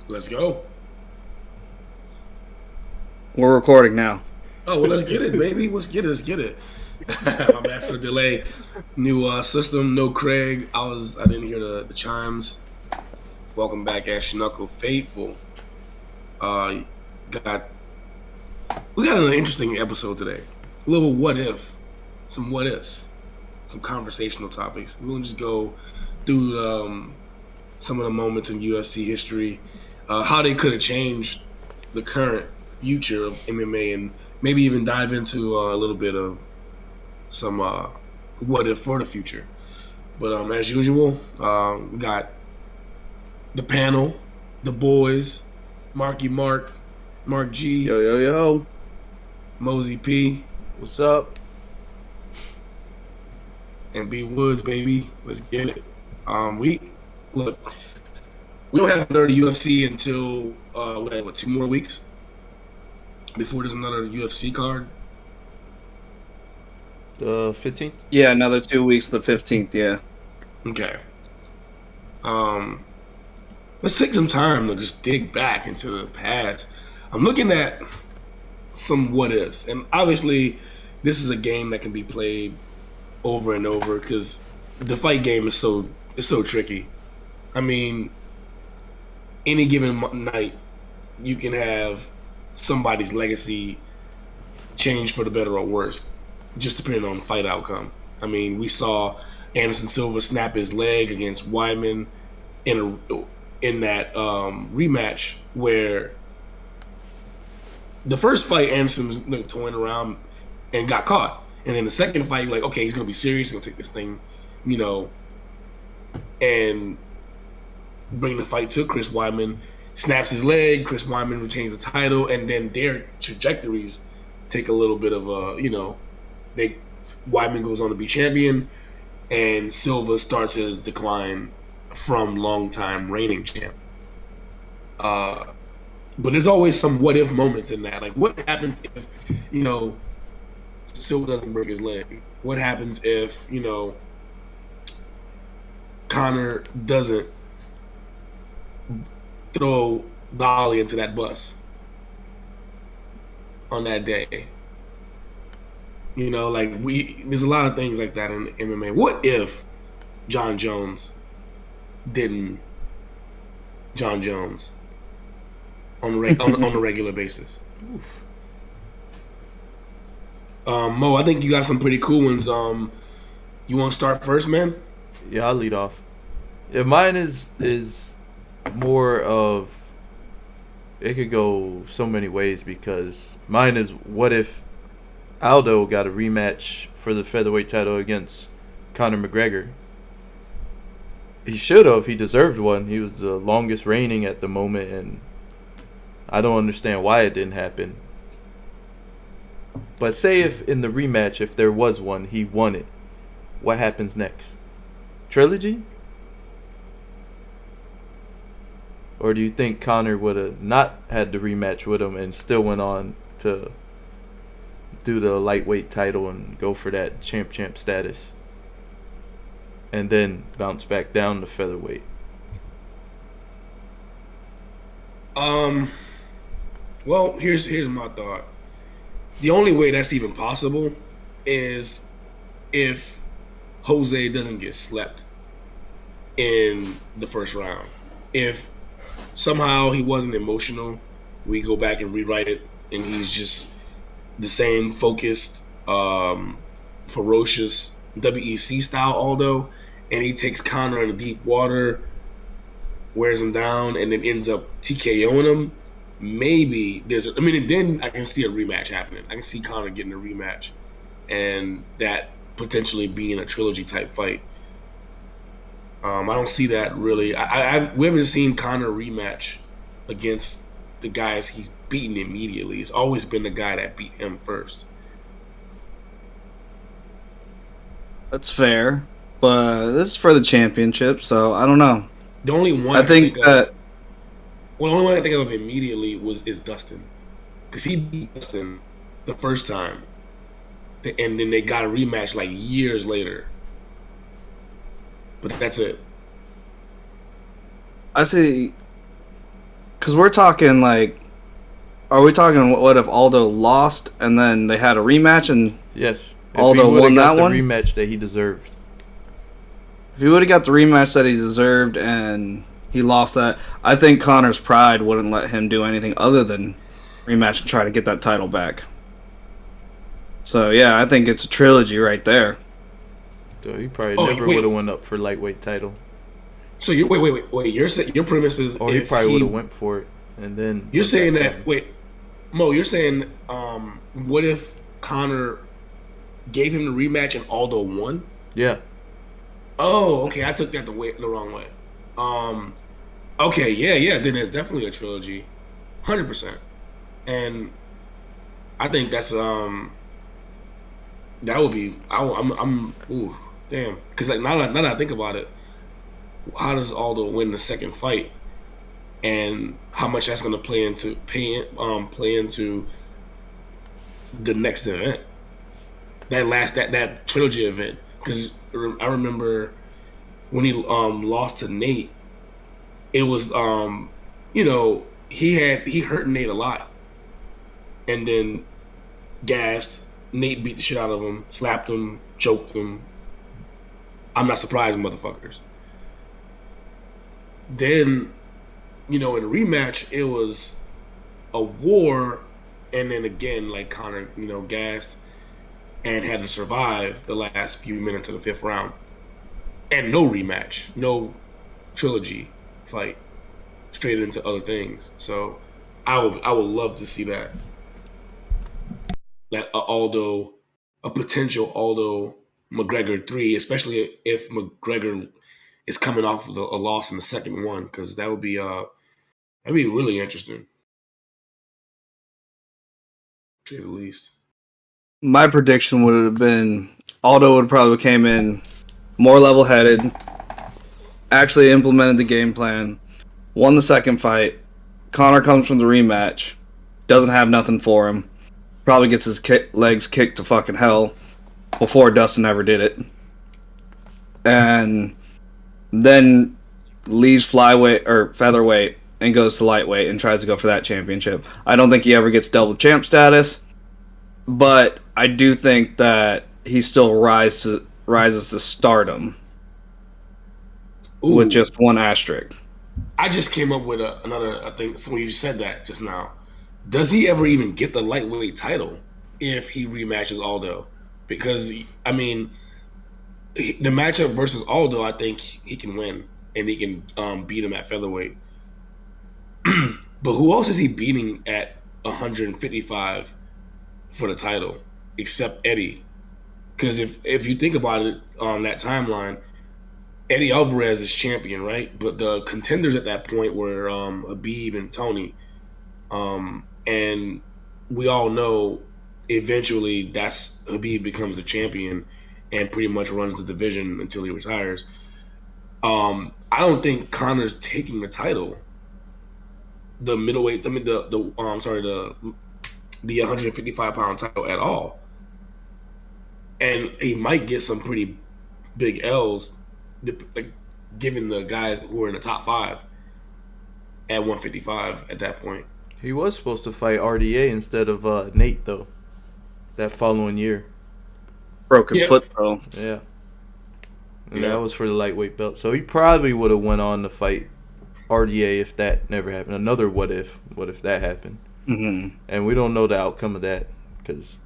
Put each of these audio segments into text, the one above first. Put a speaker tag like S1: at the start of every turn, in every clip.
S1: Let's go.
S2: We're recording now.
S1: Oh well, let's get it, baby. Let's get it. Let's get it. My bad for the delay. New system. No Craig. I didn't hear the chimes. Welcome back, Ashy Knuckle faithful. Uh, got we got an interesting episode today. A little what if, some what ifs, some conversational topics. We'll just go through some of the moments in UFC history, how they could have changed the current future of MMA, and maybe even dive into a little bit of some what if for the future. But as usual, we got the panel, the boys, Marky Mark, Mark G,
S2: Yo, yo, yo.
S1: Mosey P,
S3: What's up?
S1: and B Woods, baby. Let's get it. We look. We don't have another UFC until what 2 more weeks before there's another UFC card.
S3: The 15th?
S2: Yeah, another 2 weeks, the 15th, yeah.
S1: Okay. Um, let's take some time to just dig back into the past. I'm looking at some what ifs, and obviously, this is a game that can be played over and over because the fight game is so tricky. I mean, any given night, you can have somebody's legacy change for the better or worse, just depending on the fight outcome. I mean, we saw Anderson Silva snap his leg against Wyman in that rematch where the first fight Anderson was toying around and got caught, and then the second fight, you're like, okay, he's gonna be serious, he's gonna take this thing, and bring the fight to Chris Wyman. Snaps his leg. Chris Wyman retains the title, and then their trajectories take a little bit of they Wyman goes on to be champion, and Silva starts his decline from longtime reigning champ. But there's always some what if moments in that. Like, what happens if Silva doesn't break his leg? What happens if Connor doesn't throw Dolly into that bus on that day? There's a lot of things like that in MMA. What if John Jones didn't John Jones on on a regular basis? Mo, I think you got some pretty cool ones. You want to start first, man?
S3: Yeah, I'll lead off. Yeah, mine is more of, it could go so many ways, because mine is, what if Aldo got a rematch for the featherweight title against Conor McGregor? He should have. He deserved one. He was the longest reigning at the moment, and I don't understand why it didn't happen. But say if in the rematch, if there was one, he won it, what happens next? Trilogy? Or do you think Conor would have not had the rematch with him and still went on to do the lightweight title and go for that champ status, and then bounce back down to featherweight?
S1: Well, here's my thought. The only way that's even possible is if Jose doesn't get slept in the first round. If somehow he wasn't emotional, we go back and rewrite it, and he's just the same focused, ferocious WEC style Aldo, and he takes Conor in the deep water, wears him down, and then ends up TKOing him. Maybe and then I can see a rematch happening. I can see Conor getting a rematch, and that potentially being a trilogy type fight. I don't see that really. We haven't seen Conor rematch against the guys he's beaten immediately. It's always been the guy that beat him first.
S2: That's fair. But this is for the championship, so I don't know.
S1: The only one
S2: I think that
S1: the only one I think of immediately is Dustin, because he beat Dustin the first time, and then they got a rematch like years later. But that's it.
S2: I see Because we're talking like, are we talking what if Aldo lost and then they had a rematch and
S3: Yes. If he
S2: Aldo
S3: would have
S2: won
S3: got
S2: that
S3: the
S2: one?
S3: rematch that he deserved.
S2: If he would have got the rematch that he deserved and he lost that, I think Connor's pride wouldn't let him do anything other than rematch and try to get that title back. So yeah, I think it's a trilogy right there.
S3: So he probably
S1: Oh
S3: never would
S1: wait,
S3: have went up for lightweight title.
S1: so you wait. Your premise is
S3: Or he
S1: if
S3: probably would have went for it and then
S1: you're
S3: went
S1: saying
S3: back
S1: that
S3: down.
S1: Mo, you're saying what if Connor gave him the rematch and Aldo won?
S3: Yeah.
S1: Oh, okay. I took that the wrong way. Um, okay, yeah. Then it's definitely a trilogy, 100%. And I think that would be. I'm ooh damn. Because like now that I think about it, how does Aldo win the second fight, and how much that's going to play into the next event, that trilogy event? Because I remember when he lost to Nate, it was he hurt Nate a lot, and then gassed. Nate beat the shit out of him, slapped him, choked him. I'm not surprised, motherfuckers. Then in the rematch, it was a war, and then again, like Connor, gassed and had to survive the last few minutes of the fifth round, and no rematch, no trilogy fight, straight into other things. So I would love to see that a potential Aldo McGregor 3, especially if McGregor is coming off of a loss in the second one, because that'd be really interesting, to say the least.
S2: My prediction would have been Aldo would have probably came in more level headed, actually implemented the game plan, won the second fight. Connor comes from the rematch, doesn't have nothing for him, probably gets his legs kicked to fucking hell before Dustin ever did it, and then leaves flyweight or featherweight and goes to lightweight and tries to go for that championship. I don't think he ever gets double champ status, but I do think that he still rises to stardom with
S1: Ooh,
S2: just one asterisk.
S1: I just came up with another. I think so. When you said that just now, does he ever even get the lightweight title if he rematches Aldo? Because I mean, the matchup versus Aldo, I think he can win and he can beat him at featherweight. But who else is he beating at 155 for the title except Eddie? Because if you think about it on that timeline, Eddie Alvarez is champion, right? But the contenders at that point were Habib and Tony. And we all know eventually that's Habib becomes the champion and pretty much runs the division until he retires. I don't think Connor's taking the title, the middleweight. I mean the sorry the 155-pound title at all, and he might get some pretty big L's, like, given the guys who are in the top five at 155 at that point.
S3: He was supposed to fight RDA instead of Nate though. That following year.
S2: Broken
S1: Yep.
S2: foot though.
S3: Yeah. And that
S1: Yep.
S3: was for the lightweight belt. So he probably would have went on to fight RDA if that never happened. Another what if? What if that happened?
S2: Mm-hmm.
S3: And we don't know the outcome of that because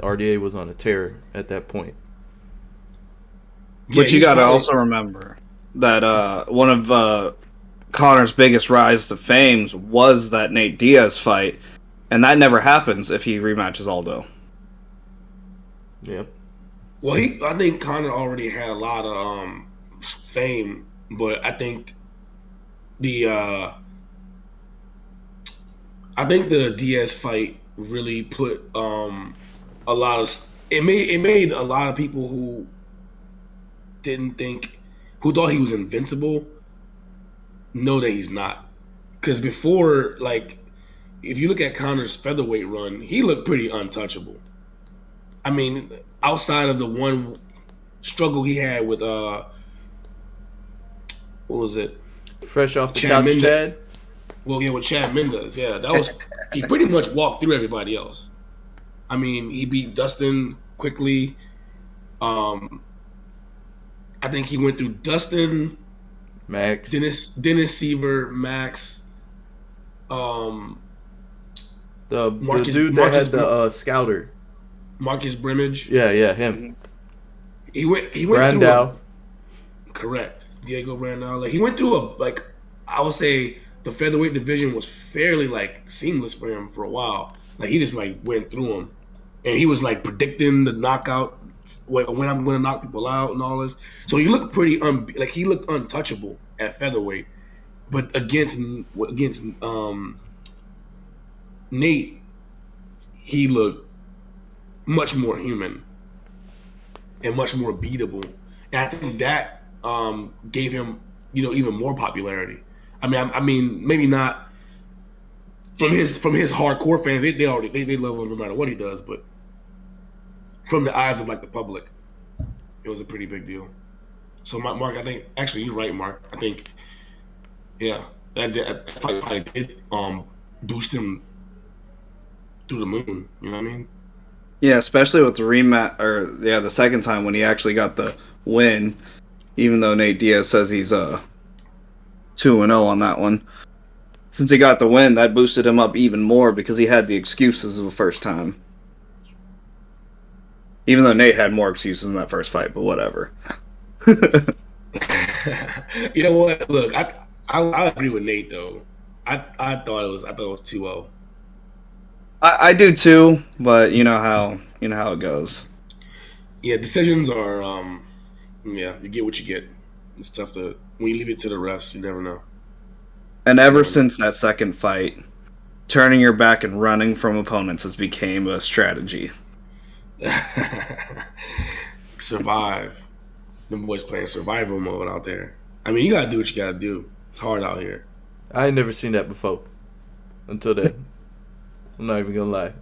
S3: RDA was on a tear at that point.
S1: Yeah,
S2: But you
S1: he's
S2: got to
S1: probably.
S2: also remember that one of Connor's biggest rise to fame was that Nate Diaz fight, and that never happens if he rematches Aldo.
S3: Yep.
S1: Well, I think Connor already had a lot of fame, but the uh I think the Diaz fight really put a lot of it made a lot of people didn't think who thought he was invincible know that he's not. Because before, like, if you look at Connor's featherweight run, he looked pretty untouchable. I mean, outside of the one struggle he had with what was it,
S3: Fresh off the
S1: Chad
S3: couch,
S1: Mendez.
S3: Chad.
S1: Well, yeah, with Chad Mendes, yeah, that was he pretty much walked through everybody else. I mean, he beat Dustin quickly. Um, I think he went through Dustin,
S3: Max,
S1: Dennis Seaver, Max, um,
S3: the
S1: Marcus
S3: dude that had the scouter.
S1: Marcus Brimage.
S3: Yeah, him.
S1: He went through a
S3: Brandao.
S1: correct Diego Brandal. Like he went through a like I would say the featherweight division was fairly like seamless for him for a while. Like he just like went through them, and he was like predicting the knockout when I'm going to knock people out and all this. So he looked pretty like he looked untouchable at featherweight, but against Nate, he looked much more human and much more beatable. And I think that gave him, even more popularity. I mean, maybe not from his hardcore fans. They love him no matter what he does, but from the eyes of like the public, it was a pretty big deal. So, Mark, I think actually you're right, Mark. I think, yeah, that fight probably did boost him through the moon. You know what I mean?
S2: Yeah, especially with the rematch, or yeah, the second time when he actually got the win. Even though Nate Diaz says he's 2-0 on that one, since he got the win, that boosted him up even more because he had the excuses of the first time. Even though Nate had more excuses in that first fight, but whatever.
S1: You know what? Look, I agree with Nate though. I thought it was 2-0.
S2: I do too, but you know how it goes.
S1: Yeah, decisions are yeah, you get what you get. It's tough to when you leave it to the refs. You never know.
S2: And
S1: You
S2: ever
S1: never know.
S2: since that second fight, turning your back and running from opponents has become a strategy.
S1: Survive. Them boys playing survival mode out there. I mean, you gotta do what you gotta do. It's hard out here.
S3: I ain't never seen that before. Until then, I'm not even gonna lie.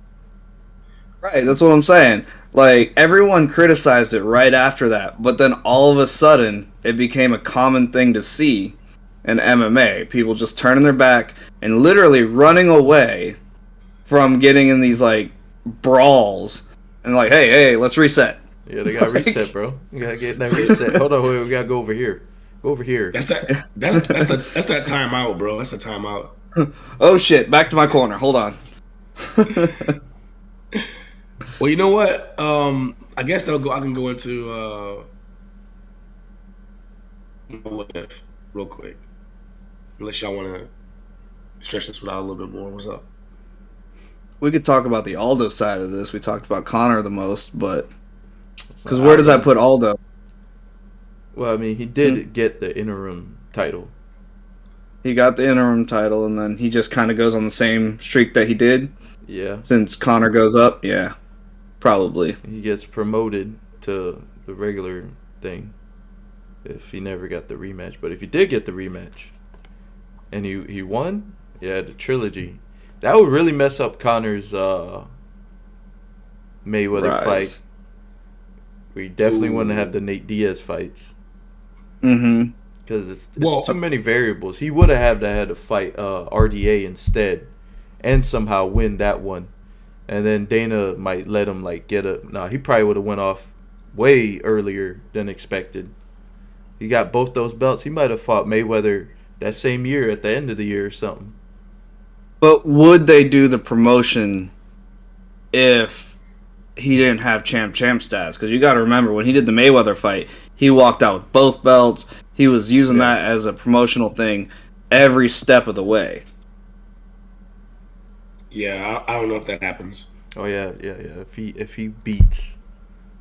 S2: Right, that's what I'm saying. Like, everyone criticized it right after that, but then all of a sudden, it became a common thing to see in MMA. People just turning their back and literally running away from getting in these, like, brawls. And like, hey, let's reset.
S3: Yeah, they got
S2: Like,
S3: reset, bro. You gotta get that reset. Hold on, wait, we gotta go over here. Go over here.
S1: That's that timeout, bro. That's the timeout.
S2: oh shit, back to my corner. Hold on.
S1: Well, you know what? I guess that'll go. I can go into what if real quick, unless y'all want to stretch this out a little bit more. What's up?
S2: We could talk about the Aldo side of this. We talked about Connor the most, but because
S3: Well,
S2: where does that put Aldo?
S3: Well, I mean, he
S2: Hmm?
S3: did get the interim title.
S2: He got the interim title, and then he just kind of goes on the same streak that he did
S3: Yeah,
S2: since Connor goes up. Yeah, probably.
S3: he gets promoted to the regular thing if he never got the rematch. But if he did get the rematch and he won, yeah, the trilogy, that would really mess up Connor's Mayweather
S2: Rise.
S3: fight. We definitely want to
S1: Ooh.
S3: have the Nate Diaz fights
S2: Mm-hmm.
S3: because it's
S1: Well,
S3: too many variables. He would have had to fight RDA instead, and somehow win that one, and then Dana might let him like get a. Nah, he probably would have went off way earlier than expected. He got both those belts. He might have fought Mayweather that same year at the end of the year or something.
S2: But would they do the promotion if he didn't have champ stats? Because you got to remember when he did the Mayweather fight, he walked out with both belts. He was using
S3: Yeah.
S2: that as a promotional thing every step of the way.
S1: yeah, I don't know if that happens.
S3: Oh yeah. If he beats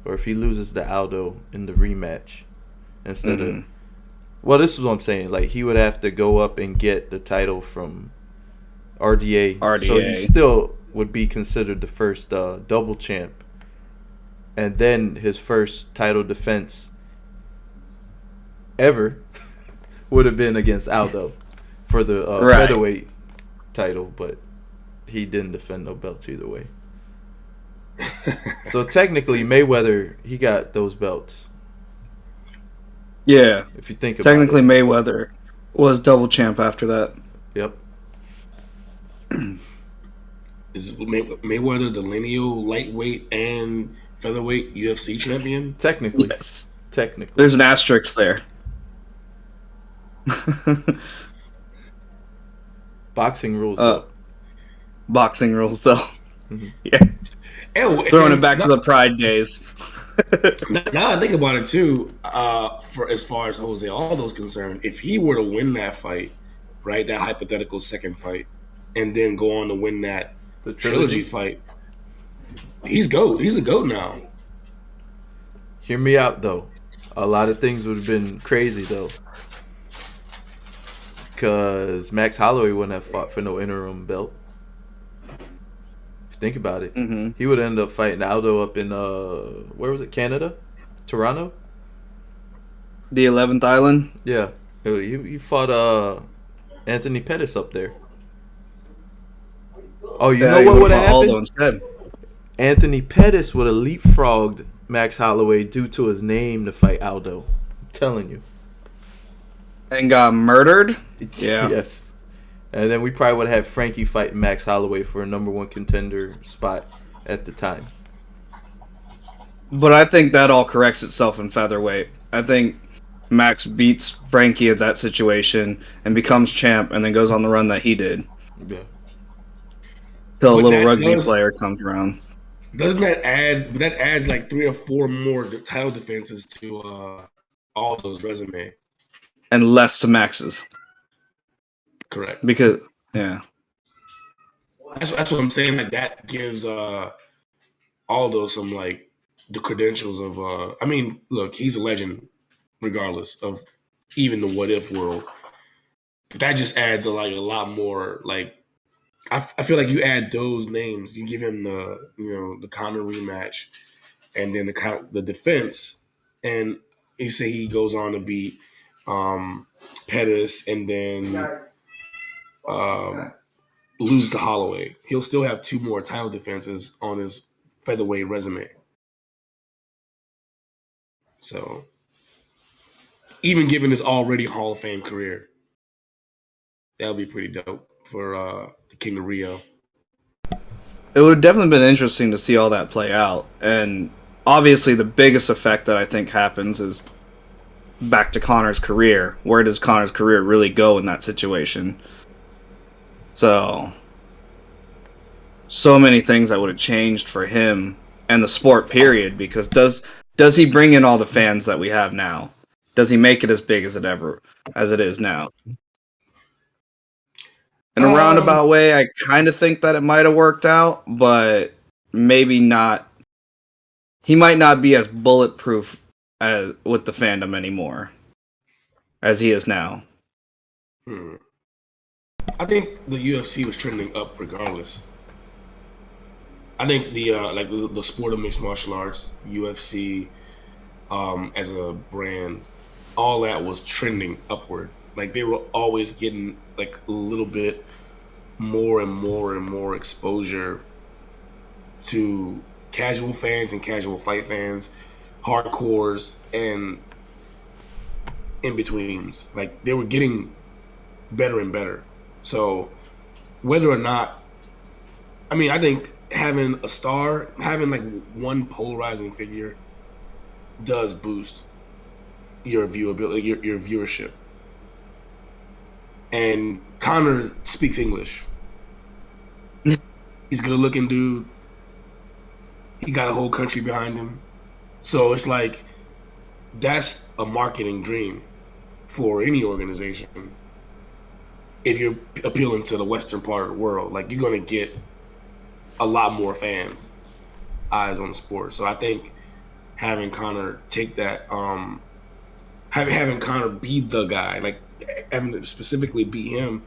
S3: or if he loses to Aldo in the rematch instead of
S2: Mhm.
S3: well, this is what I'm saying. Like he would have to go up and get the title from RDA, so he
S2: RDA.
S3: still would be considered the first double champ, and then his first title defense ever would have been against Aldo for the
S2: Right.
S3: featherweight title, but he didn't defend no belts either way. So technically, Mayweather he got those belts.
S2: Yeah.
S3: If you think about
S2: Technically,
S3: it,
S2: Mayweather was double champ after that.
S3: yep.
S1: Is Mayweather the lineal lightweight and featherweight UFC champion?
S3: Technically,
S2: Yes.
S3: technically,
S2: There's an asterisk there.
S3: boxing rules
S2: uh,
S3: though.
S2: boxing rules, though.
S3: Hmm.
S2: Yeah.
S1: Oh,
S2: Throwing it
S1: and
S2: back to the Pride days.
S1: now I think about it too. For as far as Jose Aldo's concerned, if he were to win that fight, right, that hypothetical second fight, and then go on to win that
S3: The
S1: trilogy
S3: trilogy.
S1: fight, he's goat. He's a goat now.
S3: Hear me out though. A lot of things would have been crazy though, because Max Holloway wouldn't have fought for no interim belt. If you think about it,
S2: Hmm.
S3: he would end up fighting Aldo up in where was it? Canada, Toronto.
S2: The 11th Island.
S3: Yeah, he fought Anthony Pettis up there. Oh, you
S2: Yeah,
S3: know
S2: you
S3: what
S2: would
S3: would
S2: have
S3: have
S2: fought Aldo
S3: happened?
S2: instead.
S3: Anthony Pettis would have leapfrogged Max Holloway due to his name to fight Aldo. I'm telling you.
S2: And got murdered. Yeah.
S3: Yes. And then we probably would have had Frankie fight Max Holloway for a number one contender spot at the time.
S2: But I think that all corrects itself in featherweight. I think Max beats Frankie at that situation and becomes champ and then goes on the run that he did.
S3: Yeah.
S2: Till a
S1: But
S2: little
S1: that
S2: rugby
S1: does
S2: player comes around.
S1: doesn't that add that adds like 3 or 4 more title defenses to Aldo's resume?
S2: And less to Max's.
S1: Correct.
S2: Because, yeah.
S1: That's what I'm saying. That gives Aldo some like the credentials of. I mean, look, he's a legend, regardless of even the what if world. But that just adds a lot more. Like I feel like you add those names, you give him the Conor rematch, and then the defense, and you say he goes on to beat Pettis, and then um, lose to Holloway. He'll still have 2 more title defenses on his featherweight resume. So even given his already Hall of Fame career, that would be pretty dope for the King of Rio.
S2: It would have definitely been interesting to see all that play out. And obviously, the biggest effect that I think happens is back to Connor's career. Where does Connor's career really go in that situation? So many things that would have changed for him and the sport period, because does he bring in all the fans that we have now? Does he make it as big as it is now? In a
S1: Um,
S2: roundabout way, I kind of think that it might have worked out, but maybe not. He might not be as bulletproof as with the fandom anymore as he is now.
S1: I think the UFC was trending up regardless. I think the sport of mixed martial arts, UFC, as a brand, all that was trending upward. Like they were always getting like a little bit more and more and more exposure to casual fans and casual fight fans, hardcores, and in betweens. Like they were getting better and better. So whether or not, I mean, I think having a star, having like one polarizing figure, does boost your viewability, your viewership. And Connor speaks English. He's a good looking dude. He got a whole country behind him. So it's like that's a marketing dream for any organization. If you're appealing to the Western part of the world, like you're gonna get a lot more fans, eyes on the sport. So I think having Connor take that, having Connor be the guy, like having to specifically be him,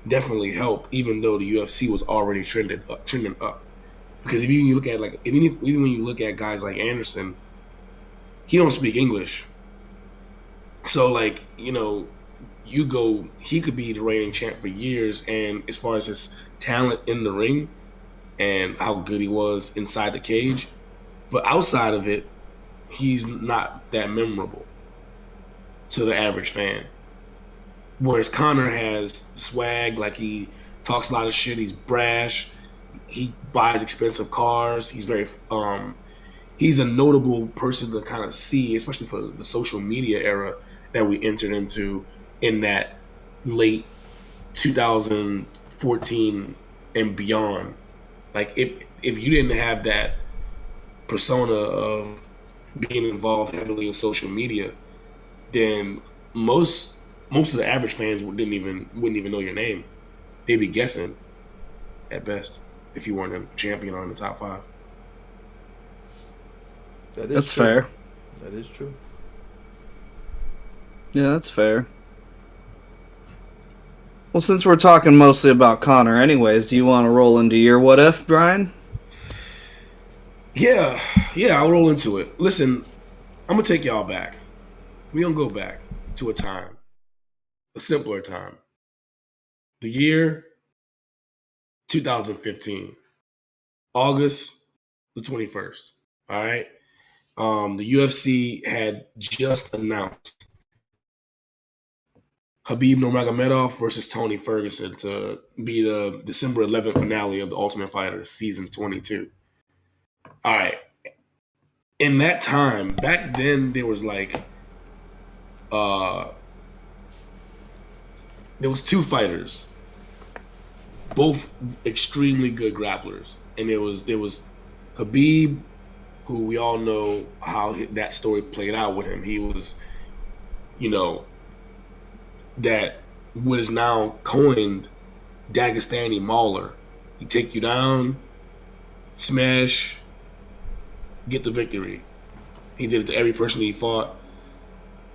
S1: definitely help. Even though the UFC was already trending up, because if you look at like even when you look at guys like Anderson, he don't speak English. So like he could be the reigning champ for years, and as far as his talent in the ring and how good he was inside the cage, but outside of it, he's not that memorable to the average fan. Whereas Connor has swag, like he talks a lot of shit. He's brash. He buys expensive cars. He's very he's a notable person to kind of see, especially for the social media era that we entered into in that late 2014 and beyond. Like if you didn't have that persona of being involved heavily in social media, then most of the average fans wouldn't even know your name. They'd be guessing at best if you weren't a champion or in the top 5.
S2: That's fair.
S3: That is true.
S2: Yeah, that's fair. Well, since we're talking mostly about Connor anyways, do you want to roll into your what if, Brian?
S1: Yeah, I'll roll into it. Listen, I'm gonna take y'all back. We gonna go back to a simpler time. The year 2015, August the 21st. All right. The UFC had just announced Khabib Nurmagomedov versus Tony Ferguson to be the December 11th finale of The Ultimate Fighter season 22. All right. In that time, back then, there was there was 2 fighters, both extremely good grapplers, and there was Khabib, who we all know how that story played out with him. He was, that what is now coined Dagestani mauler. He take you down, smash, get the victory. He did it to every person he fought,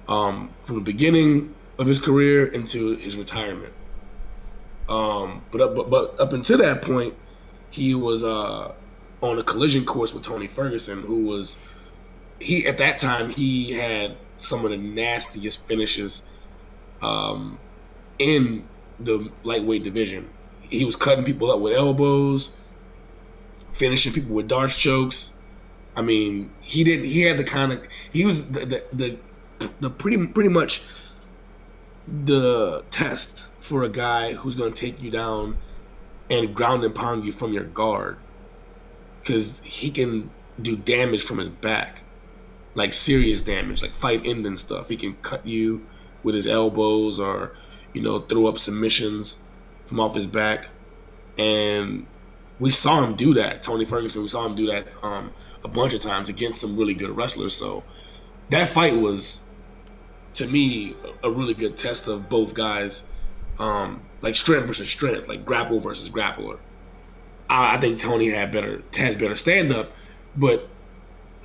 S1: from the beginning of his career into his retirement. But up until that point, he was on a collision course with Tony Ferguson, who was at that time he had some of the nastiest finishes in the lightweight division. He was cutting people up with elbows, finishing people with darts chokes. I mean, he had the kind of, he was the pretty much the test for a guy who's going to take you down and ground and pound you from your guard, because he can do damage from his back, like serious damage, like fight ending stuff. He can cut you with his elbows, or throw up submissions from off his back. And we saw him do that. Tony Ferguson, we saw him do that a bunch of times against some really good wrestlers. So that fight was, to me, a really good test of both guys, like strength versus strength, like grapple versus grappler. I think Tony has better stand up, but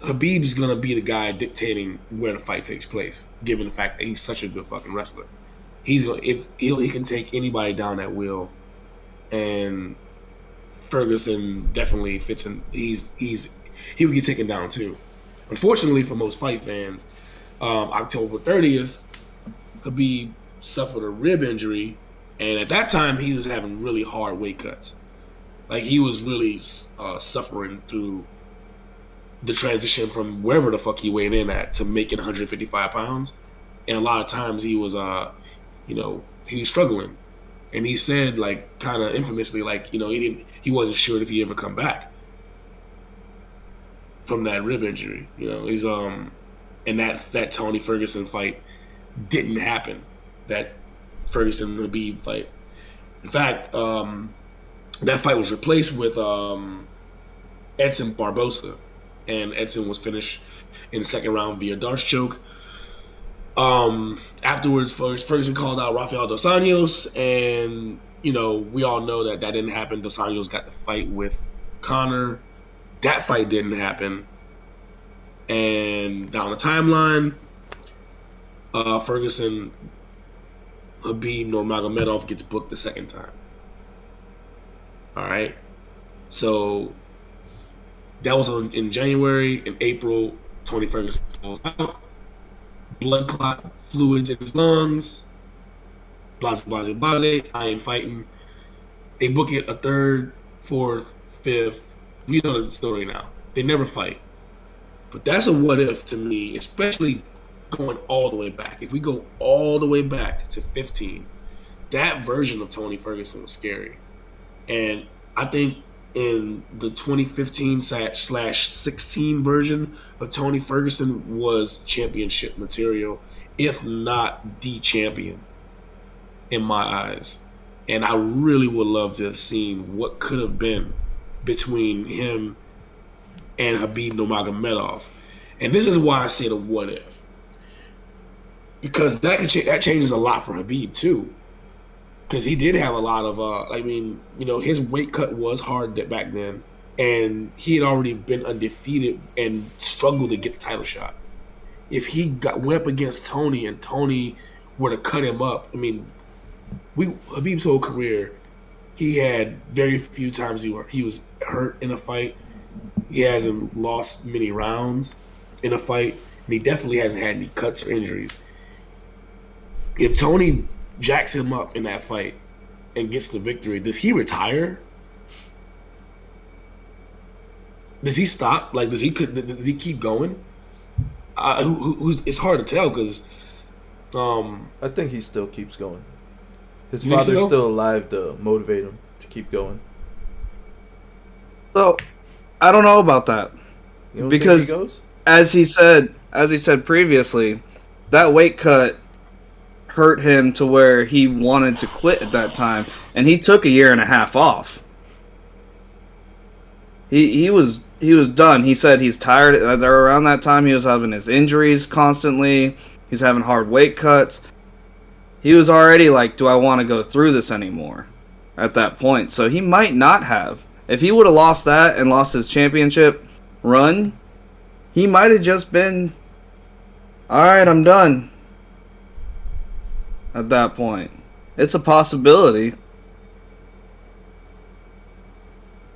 S1: Khabib's gonna be the guy dictating where the fight takes place, given the fact that he's such a good fucking wrestler. He can take anybody down at will, and Ferguson definitely fits in. He would get taken down too. Unfortunately for most fight fans, October 30th, Khabib suffered a rib injury, and at that time he was having really hard weight cuts. Like, he was really suffering through the transition from wherever the fuck he weighed in at to making 155 pounds, and a lot of times he was he was struggling. And he said, like, kind of infamously, like, he wasn't sure if he'd ever come back from that rib injury. He's and that Tony Ferguson fight didn't happen. That Ferguson Khabib fight. In fact, that fight was replaced with Edson Barbosa, and Edson was finished in the second round via darts choke. Afterwards, Ferguson called out Rafael Dos Anjos, and we all know that didn't happen. Dos Anjos got the fight with Connor. That fight didn't happen. And down the timeline, Ferguson, Khabib Nurmagomedov gets booked the second time. All right, so that was in January. In April, Tony Ferguson pulled out. Blood clot, fluids in his lungs. Blase. I ain't fighting. They book it a third, fourth, fifth. We know the story now. They never fight. But that's a what if to me, especially going all the way back. If we go all the way back to 15, that version of Tony Ferguson was scary. And I think in the 2015/16 version of Tony Ferguson was championship material, if not the champion in my eyes. And I really would love to have seen what could have been between him and Habib Nurmagomedov. And this is why I say the what if, because that changes a lot for Habib too. Because he did have a lot of, his weight cut was hard back then, and he had already been undefeated and struggled to get the title shot. If he went up against Tony and Tony were to cut him up, I mean, Habib's whole career, he had very few times he was hurt in a fight. He hasn't lost many rounds in a fight, and he definitely hasn't had any cuts or injuries. If Tony jacks him up in that fight and gets the victory, does he retire? Does he stop? Like, does he keep going? It's hard to tell because
S3: I think he still keeps going. His
S1: You think
S3: father's
S1: so?
S3: still alive to motivate him to keep going.
S2: So I don't know about that
S3: You don't
S2: because
S3: think he goes?
S2: as he said previously, that weight cut hurt him to where he wanted to quit at that time, and he took a year and a half off. He was done. He said he's tired. Around that time, he was having his injuries constantly. He's having hard weight cuts. He was already like, do I want to go through this anymore at that point? So he might not have. If he would have lost that and lost his championship run, he might have just been, all right, I'm done at that point. It's a possibility.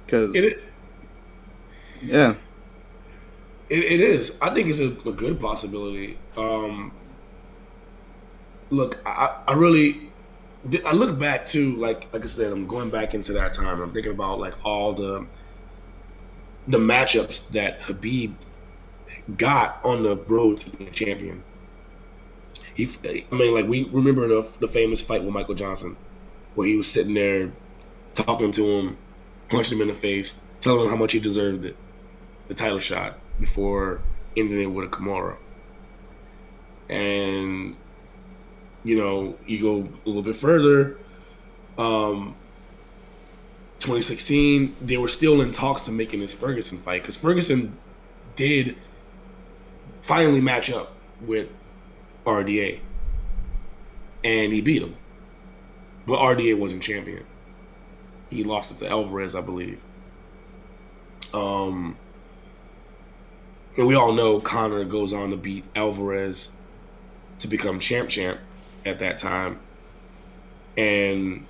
S2: Because,
S1: it
S2: yeah.
S1: it is. I think it's a good possibility. Look, I really I look back to like I said, I'm going back into that time. I'm thinking about like all the matchups that Habib got on the road to being champion. Like we remember the famous fight with Michael Johnson, where he was sitting there talking to him, punched him in the face, telling him how much he deserved it, the title shot, before ending it with a Kimura. And you go a little bit further. 2016, they were still in talks to making this Ferguson fight because Ferguson did finally match up with RDA, and he beat him. But RDA wasn't champion. He lost it to Alvarez, I believe. And we all know Conor goes on to beat Alvarez to become champ at that time. And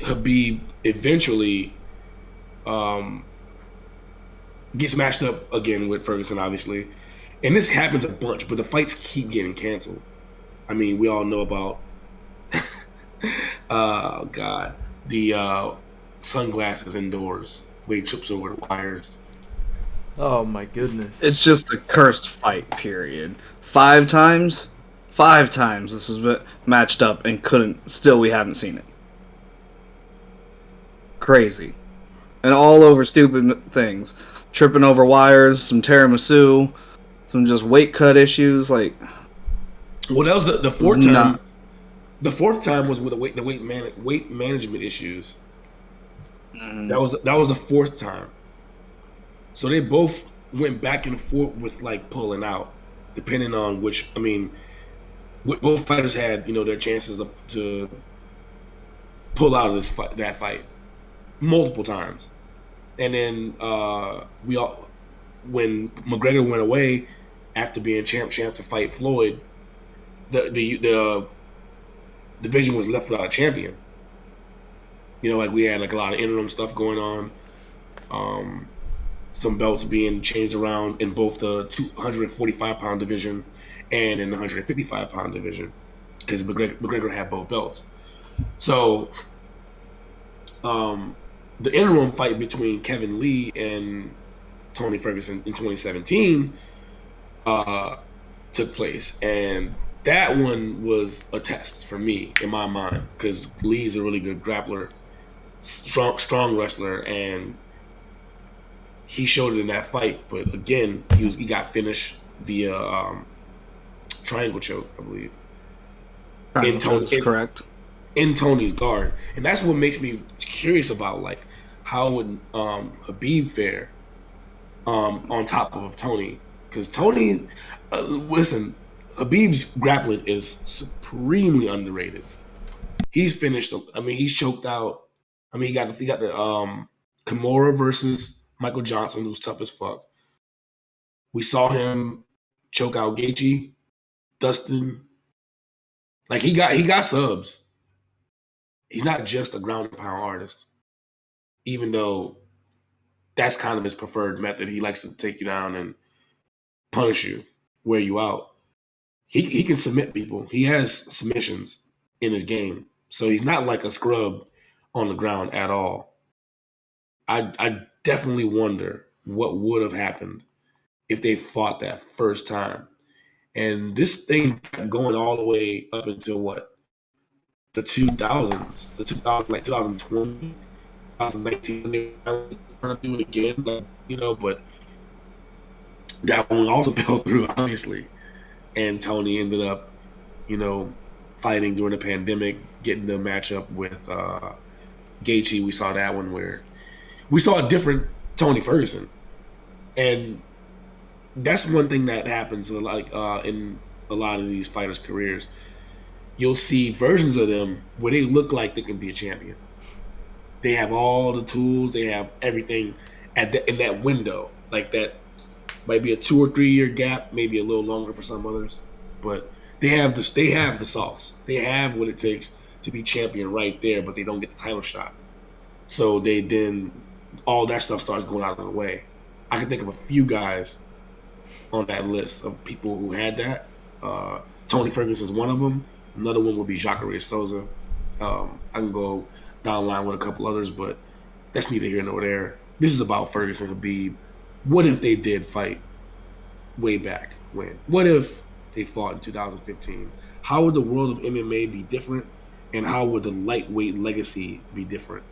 S1: Habib eventually gets matched up again with Ferguson, obviously. And this happens a bunch, but the fights keep getting canceled. I mean, we all know about oh God, the sunglasses indoors where he trips over the wires.
S3: Oh my goodness.
S2: It's just a cursed fight, period. 5 times? 5 times this was matched up and we haven't seen it. Crazy. And all over stupid things. Tripping over wires, some tiramisu, some just weight cut issues, like...
S1: Well, that was the fourth time.
S2: Nah.
S1: The fourth time was with the weight management issues. That was the fourth time. So they both went back and forth with like pulling out, depending on which. I mean, both fighters had their chances to pull out of that fight multiple times, and then when McGregor went away after being champ to fight Floyd, the division was left without a champion. Like we had like a lot of interim stuff going on. Some belts being changed around in both the 245-pound division and in the 155-pound division because McGregor had both belts. So the interim fight between Kevin Lee and Tony Ferguson in 2017 took place, and that one was a test for me in my mind because Lee's a really good grappler, strong wrestler, and he showed it in that fight. But again, he got finished via triangle choke, I believe, in
S2: Triangle
S1: Tony
S2: choke's correct.
S1: in Tony's guard, and that's what makes me curious about like how would Habib fare on top of Tony, because Tony, listen, Habib's grappling is supremely underrated. He's finished. I mean, he's choked out. I mean, he got the Kimura versus Michael Johnson, who's tough as fuck. We saw him choke out Gaethje, Dustin. Like he got subs. He's not just a ground and pound artist, even though that's kind of his preferred method. He likes to take you down and punish you, wear you out. He can submit people. He has submissions in his game, so he's not like a scrub on the ground at all. I definitely wonder what would have happened if they fought that first time. And this thing kept going all the way up until what, the 2000s, the 2000 like 2020, 2019, when they were trying to do it again, like, but that one also fell through, obviously. And Tony ended up, you know, fighting during the pandemic, getting the matchup with Gaethje. We saw that one where we saw a different Tony Ferguson, and that's one thing that happens like in a lot of these fighters' careers. You'll see versions of them where they look like they can be a champion. They have all the tools, they have everything in that window. Like that might be a 2 or 3 year gap, maybe a little longer for some others, but they have this. They have the sauce. They have what it takes to be champion right there, but they don't get the title shot. So they then all that stuff starts going out of the way. I can think of a few guys on that list of people who had that. Tony Ferguson is one of them. Another one would be Jacare Souza. I can go down the line with a couple others, but that's neither here nor there. This is about Ferguson and Khabib. What if they did fight way back when? What if they fought in 2015? How would the world of MMA be different? And how would the lightweight legacy be different?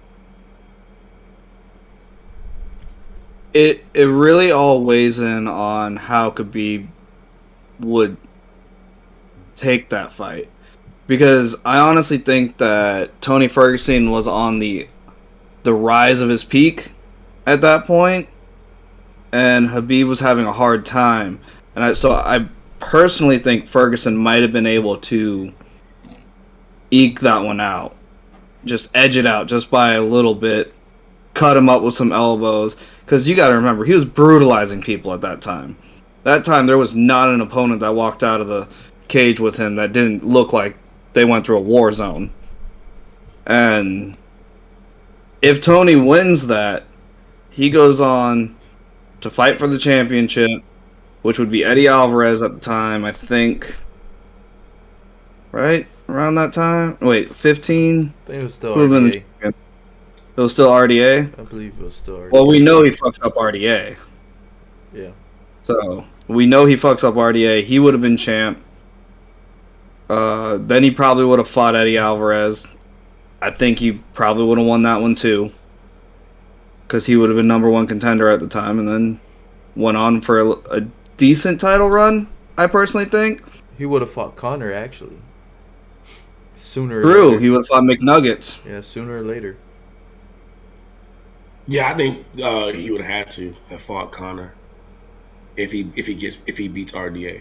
S2: It really all weighs in on how Khabib would take that fight. Because I honestly think that Tony Ferguson was on the rise of his peak at that point, and Khabib was having a hard time. And so I personally think Ferguson might have been able to eke that one out, just edge it out just by a little bit, cut him up with some elbows. Because you got to remember, he was brutalizing people at that time. That time, there was not an opponent that walked out of the cage with him that didn't look like they went through a war zone. And if Tony wins that, he goes on to fight for the championship, which would be Eddie Alvarez at the time, I think. Right? Around that time? Wait, 15?
S3: I think it was still
S2: Who would've been the
S3: RDA.
S2: champion? It was still RDA?
S3: I believe it was still RDA.
S2: Well, we know he fucks up RDA.
S3: Yeah.
S2: So, we know he fucks up RDA. He would have been champ. Then he probably would have fought Eddie Alvarez. I think he probably would have won that one too. Because he would have been number one contender at the time, and then went on for a decent title run, I personally think.
S3: He would have fought Connor, actually. Sooner or
S2: True,
S3: later.
S2: he would have fought McNuggets.
S3: Yeah, sooner or later.
S1: Yeah, I think he would have had to have fought Connor if he beats RDA,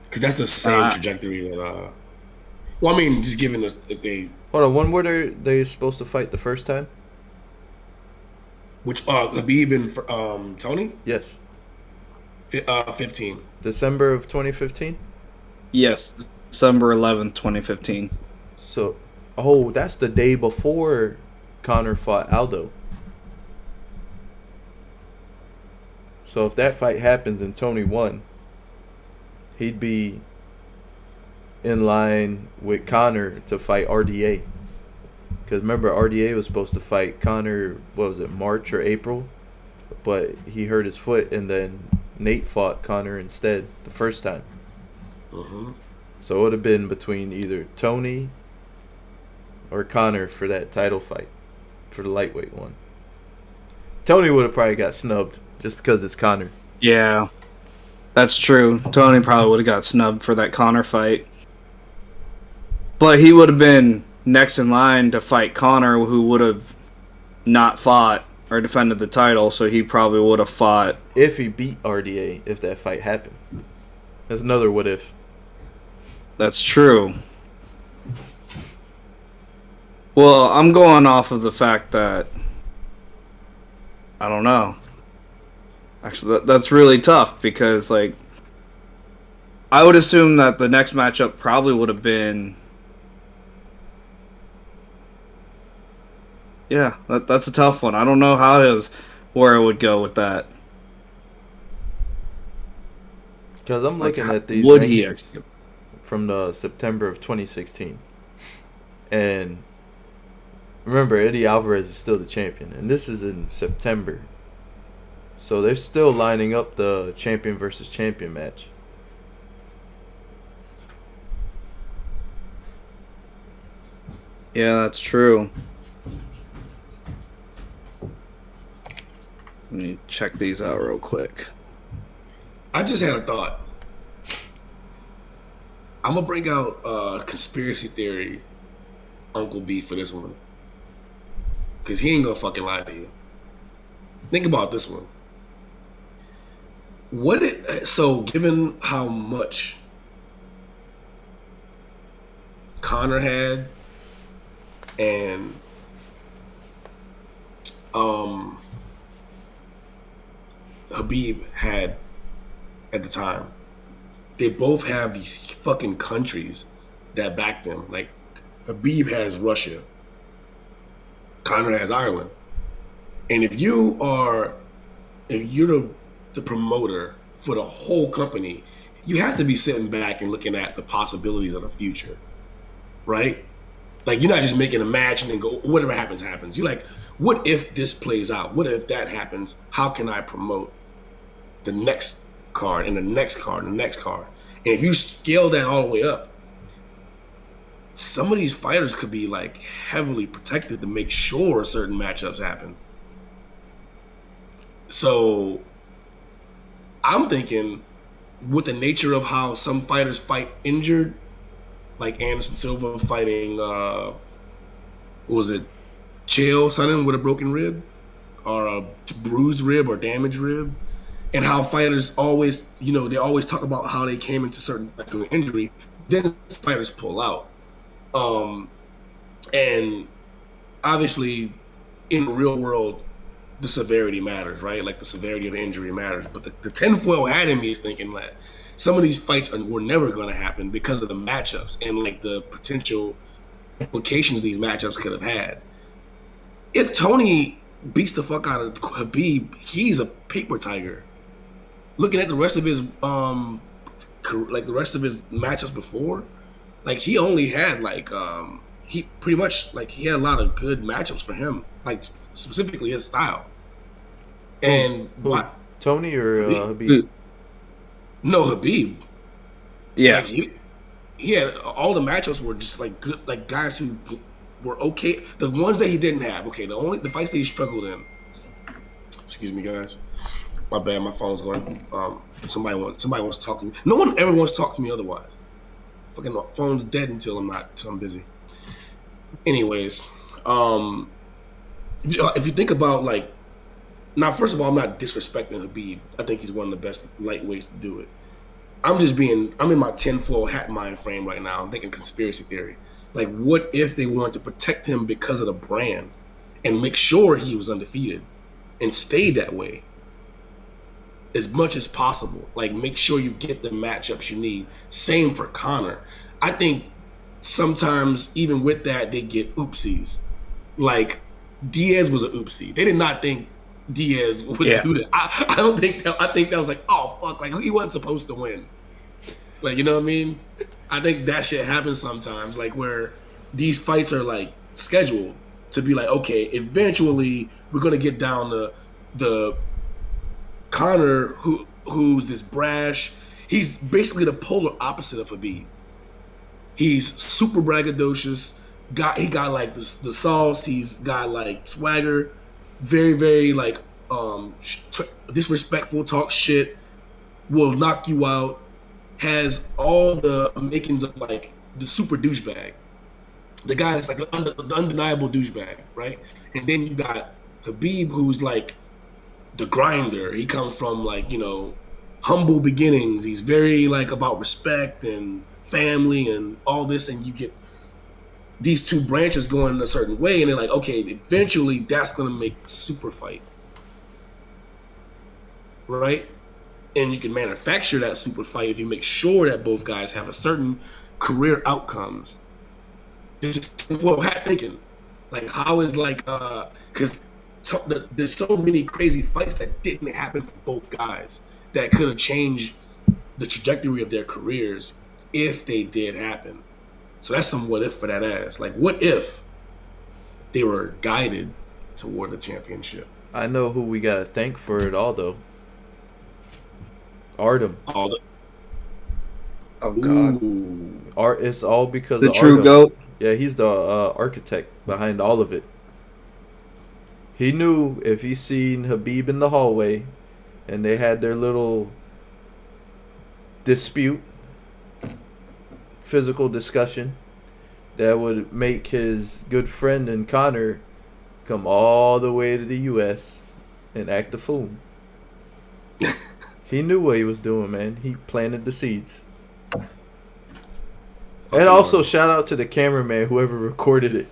S1: because that's the same trajectory that. Well, I mean, just given this, if they
S3: Hold on, when were they supposed to fight the first time?
S1: which Khabib and Tony
S3: Yes.
S1: 15.
S3: December of 2015?
S2: Yes, December 11th, 2015.
S3: So, that's the day before Connor fought Aldo. So if that fight happens and Tony won, he'd be in line with Connor to fight RDA. Because remember, RDA was supposed to fight Connor, what was it, March or April? But he hurt his foot, and then Nate fought Connor instead the first time.
S1: Mm-hmm.
S3: So it would have been between either Tony or Connor for that title fight. for the lightweight one. Tony would have probably got snubbed just because it's Conor.
S2: Yeah, that's true. Tony probably would have got snubbed for that Conor fight. But he would have been next in line to fight Conor, who would have not fought or defended the title, so he probably would have fought.
S3: If he beat RDA, if that fight happened. That's another what if.
S2: That's true. Well, I'm going off of the fact that I don't know. Actually, that's really tough because, like, I would assume that the next matchup probably would have been. Yeah, that's a tough one. I don't know where I would go with that.
S3: Because I'm
S2: Like,
S3: looking at these
S2: would he
S3: rankings
S2: actually?
S3: from the September of 2016. And remember, Eddie Alvarez is still the champion. And this is in September. So they're still lining up the champion versus champion match.
S2: Yeah, that's true. Let me check these out real quick.
S1: I just had a thought. I'm gonna bring out conspiracy theory Uncle B for this one. Cause he ain't gonna fucking lie to you. Think about this one. So given how much Conor had and Habib had at the time, they both have these fucking countries that back them. Like Habib has Russia, Conor has Ireland, and if you're the promoter for the whole company, you have to be sitting back and looking at the possibilities of the future, right? Like you're not just making a match and then go whatever happens happens. You're like, what if this plays out? What if that happens? How can I promote the next card and the next card and the next card? And if you scale that all the way up, some of these fighters could be like heavily protected to make sure certain matchups happen. So I'm thinking with the nature of how some fighters fight injured, like Anderson Silva fighting, what was it, Chael Sonnen with a broken rib or a bruised rib or damaged rib, and how fighters always, they always talk about how they came into certain injury, then fighters pull out. And obviously in the real world, the severity matters, right? Like the severity of the injury matters. But the tinfoil hat in me is thinking that some of these fights were never going to happen because of the matchups and like the potential implications these matchups could have had. If Tony beats the fuck out of Habib, he's a paper tiger. Looking at the rest of his matchups before, like he only had he pretty much he had a lot of good matchups for him, like specifically his style. And what?
S3: Tony or Habib?
S1: No, Habib.
S2: Yeah.
S1: Like he had all the matchups were just like good, like guys who were okay. The ones that he didn't have, okay, the fights that he struggled in. Excuse me, guys. My bad, my phone's going. Somebody wants to talk to me. No one ever wants to talk to me otherwise. Fucking phone's dead until I'm busy. Anyways, if you think about now, first of all, I'm not disrespecting Habib. I think he's one of the best lightweights to do it. I'm in my tinfoil hat mind frame right now. I'm thinking conspiracy theory. Like, what if they wanted to protect him because of the brand and make sure he was undefeated and stay that way as much as possible? Like, make sure you get the matchups you need. Same for Conor. I think sometimes even with that, they get oopsies. Like, Diaz was an oopsie. They did not think Diaz would do that. I don't think that. I think that was like, oh fuck, like he wasn't supposed to win. Like, you know what I mean? I think that shit happens sometimes, like where these fights are like scheduled to be like, okay, eventually we're gonna get down to the Conor who's this brash. He's basically the polar opposite of Habib. He's super braggadocious, he got like the sauce. He's got like swagger, very very like disrespectful, talk shit, will knock you out. Has all the makings of like the super douchebag, the guy that's like the undeniable douchebag, right? And then you got Habib, who's like the grinder. He comes from like humble beginnings. He's very like about respect and family and all this, and you get these two branches going in a certain way, and they're like, okay, eventually that's gonna make super fight, right? And you can manufacture that super fight if you make sure that both guys have a certain career outcomes. Just well, hat thinking, like how is like because there's so many crazy fights that didn't happen for both guys that could have changed the trajectory of their careers if they did happen. So that's some what if for that ass. Like, what if they were guided toward the championship?
S3: I know who we gotta thank for it all, though. Artem.
S1: All
S2: Oh God.
S3: Art. It's all because
S2: The
S3: of
S2: true
S3: Artem.
S2: GOAT.
S3: Yeah, he's the architect behind all of it. He knew if he seen Habib in the hallway, and they had their little dispute, physical discussion, that would make his good friend and Connor come all the way to the U.S. and act the fool. He knew what he was doing, man. He planted the seeds. And also, shout out to the cameraman, whoever recorded it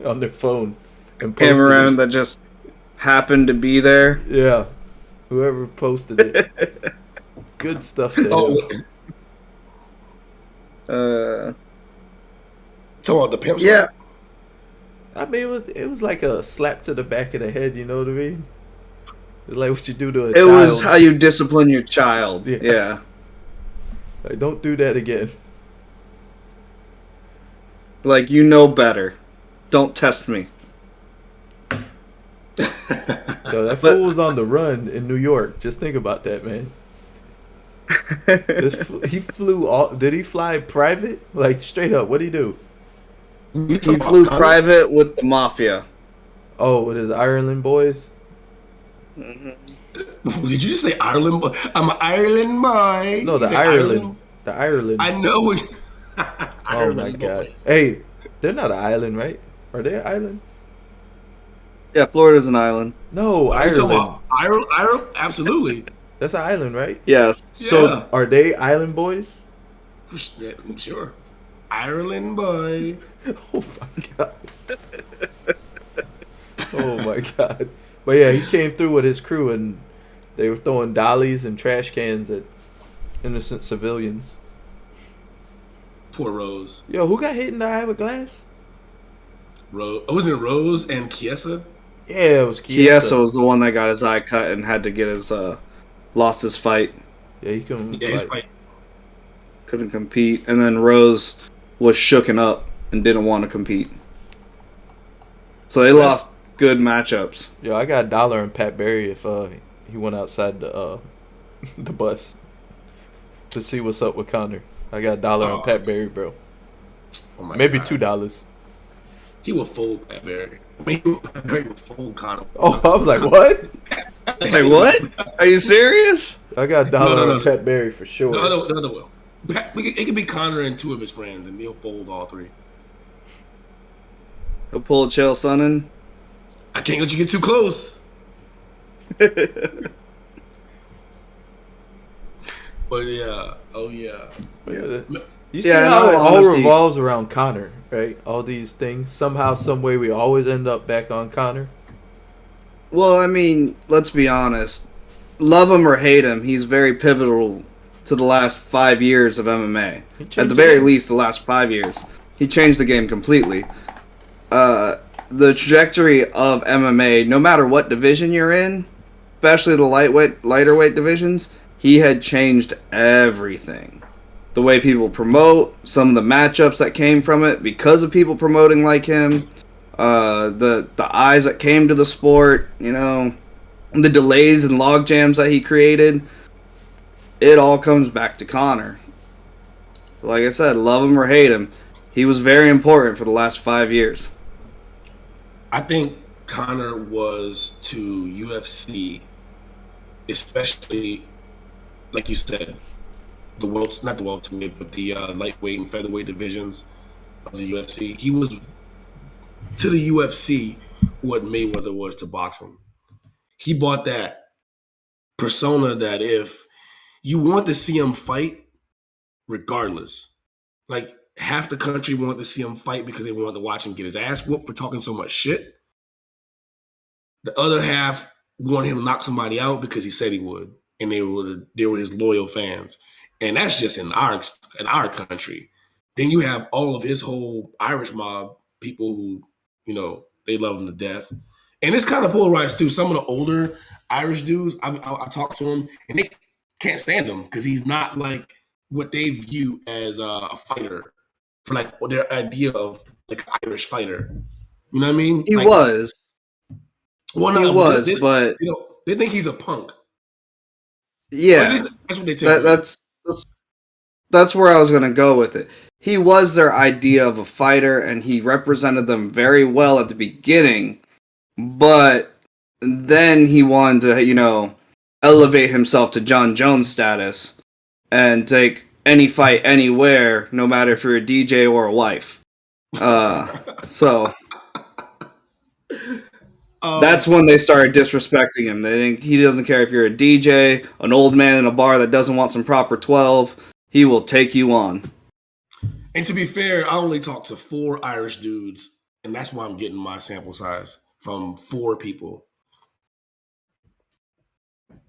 S3: on their phone and posted
S2: Cameraman
S3: it.
S2: that just happened to be there.
S3: Yeah, whoever posted it. Good stuff there.
S1: Talking about the pimp
S2: Yeah.
S1: slap?
S3: I mean, it was like a slap to the back of the head, you know what I mean? It's like what you do to a
S2: It
S3: child.
S2: was how you discipline your child.
S3: Yeah.
S2: Yeah.
S3: Like, don't do that again.
S2: Like, you know better. Don't test me.
S3: Yo, that fool was on the run in New York. Just think about that, man. He flew all. Did he fly private? Like, straight up, what'd he do?
S2: He flew private with the mafia.
S3: Oh, with his Ireland boys?
S1: Did you just say Ireland boy? I'm an Ireland boy.
S3: No, the
S1: You said
S3: Ireland. The Ireland.
S1: I know what
S3: Oh
S1: Ireland
S3: my god.
S1: boys.
S3: Hey, they're not an island, right? Are they an island?
S2: Yeah, Florida's an island.
S3: No,
S1: Are you talking
S3: Ireland.
S1: about Ireland? Absolutely.
S3: That's an island, right?
S2: Yes.
S3: So
S1: Yeah.
S3: are they island boys?
S1: Yeah, I'm sure. Ireland boy.
S3: Oh my god. Oh my god. But yeah, he came through with his crew and they were throwing dollies and trash cans at innocent civilians.
S1: Poor Rose.
S3: Yo, who got hit in the eye with glass?
S1: Wasn't it Rose and Chiesa?
S3: Yeah, it was
S2: Chiesa was the one that got his eye cut and had to get his lost his fight.
S3: Yeah, he couldn't.
S1: Yeah, he's
S3: like,
S1: fighting.
S2: Couldn't compete, and then Rose was shooken up and didn't want to compete. So they lost good matchups.
S3: Yo, I got $1 on Pat Barry if he went outside the the bus to see what's up with Connor. I got $1 on Pat Barry, bro.
S1: Oh my
S3: Maybe
S1: God.
S3: $2.
S1: He will fold Pat Barry. Maybe Pat Barry will fold Connor.
S3: Oh, I was like, what?
S2: Like, what? Are you serious?
S3: I got $1
S1: No.
S3: on Pat Barry for sure.
S1: The other will. It could be Connor and two of his friends, and he'll fold all three.
S2: He'll pull a Chael Sonnen.
S1: I can't let you get too close. But yeah, oh yeah.
S3: You see
S2: Yeah, in
S3: how
S2: all
S3: it all
S2: honesty-
S3: revolves around Connor, right? All these things. Somehow, some way, we always end up back on Connor.
S2: Well, I mean, let's be honest. Love him or hate him, he's very pivotal to the last 5 years of MMA.
S3: He changed
S2: At the
S3: the
S2: very
S3: game.
S2: least, the last 5 years. He changed the game completely. The trajectory of MMA, no matter what division you're in, especially the lighter weight divisions, he had changed everything. The way people promote, some of the matchups that came from it because of people promoting like him, the eyes that came to the sport, you know, the delays and log jams that he created. It all comes back to Connor. Like I said, love him or hate him, He was very important for the last 5 years.
S1: I think Conor was to UFC, especially like you said, the world, not the welterweight, but the lightweight and featherweight divisions of the UFC. He was to the UFC what Mayweather was to boxing. He bought that persona that if you want to see him fight, regardless, like half the country wanted to see him fight because they wanted to watch him get his ass whooped for talking so much shit. The other half wanted him to knock somebody out because he said he would, and they were his loyal fans. And that's just in our country. Then you have all of his whole Irish mob people who, they love him to death. And it's kind of polarized too. Some of the older Irish dudes, I talk to them, and they can't stand him because he's not like what they view as a fighter, for like their idea of like Irish fighter. You know what I mean?
S2: He
S1: Like,
S2: was.
S1: well,
S2: He
S1: no,
S2: was,
S1: they,
S2: but
S1: they think he's a punk. Or at
S2: yeah,
S1: least that's what they tell me.
S2: that's where I was gonna go with it. He was their idea of a fighter, and he represented them very well at the beginning. But then he wanted to, elevate himself to John Jones status and take any fight anywhere, no matter if you're a DJ or a wife. So that's when they started disrespecting him. They think he doesn't care if you're a DJ, an old man in a bar that doesn't want some proper 12. He will take you on.
S1: And to be fair, I only talked to 4 Irish dudes, and that's why I'm getting my sample size from 4 people.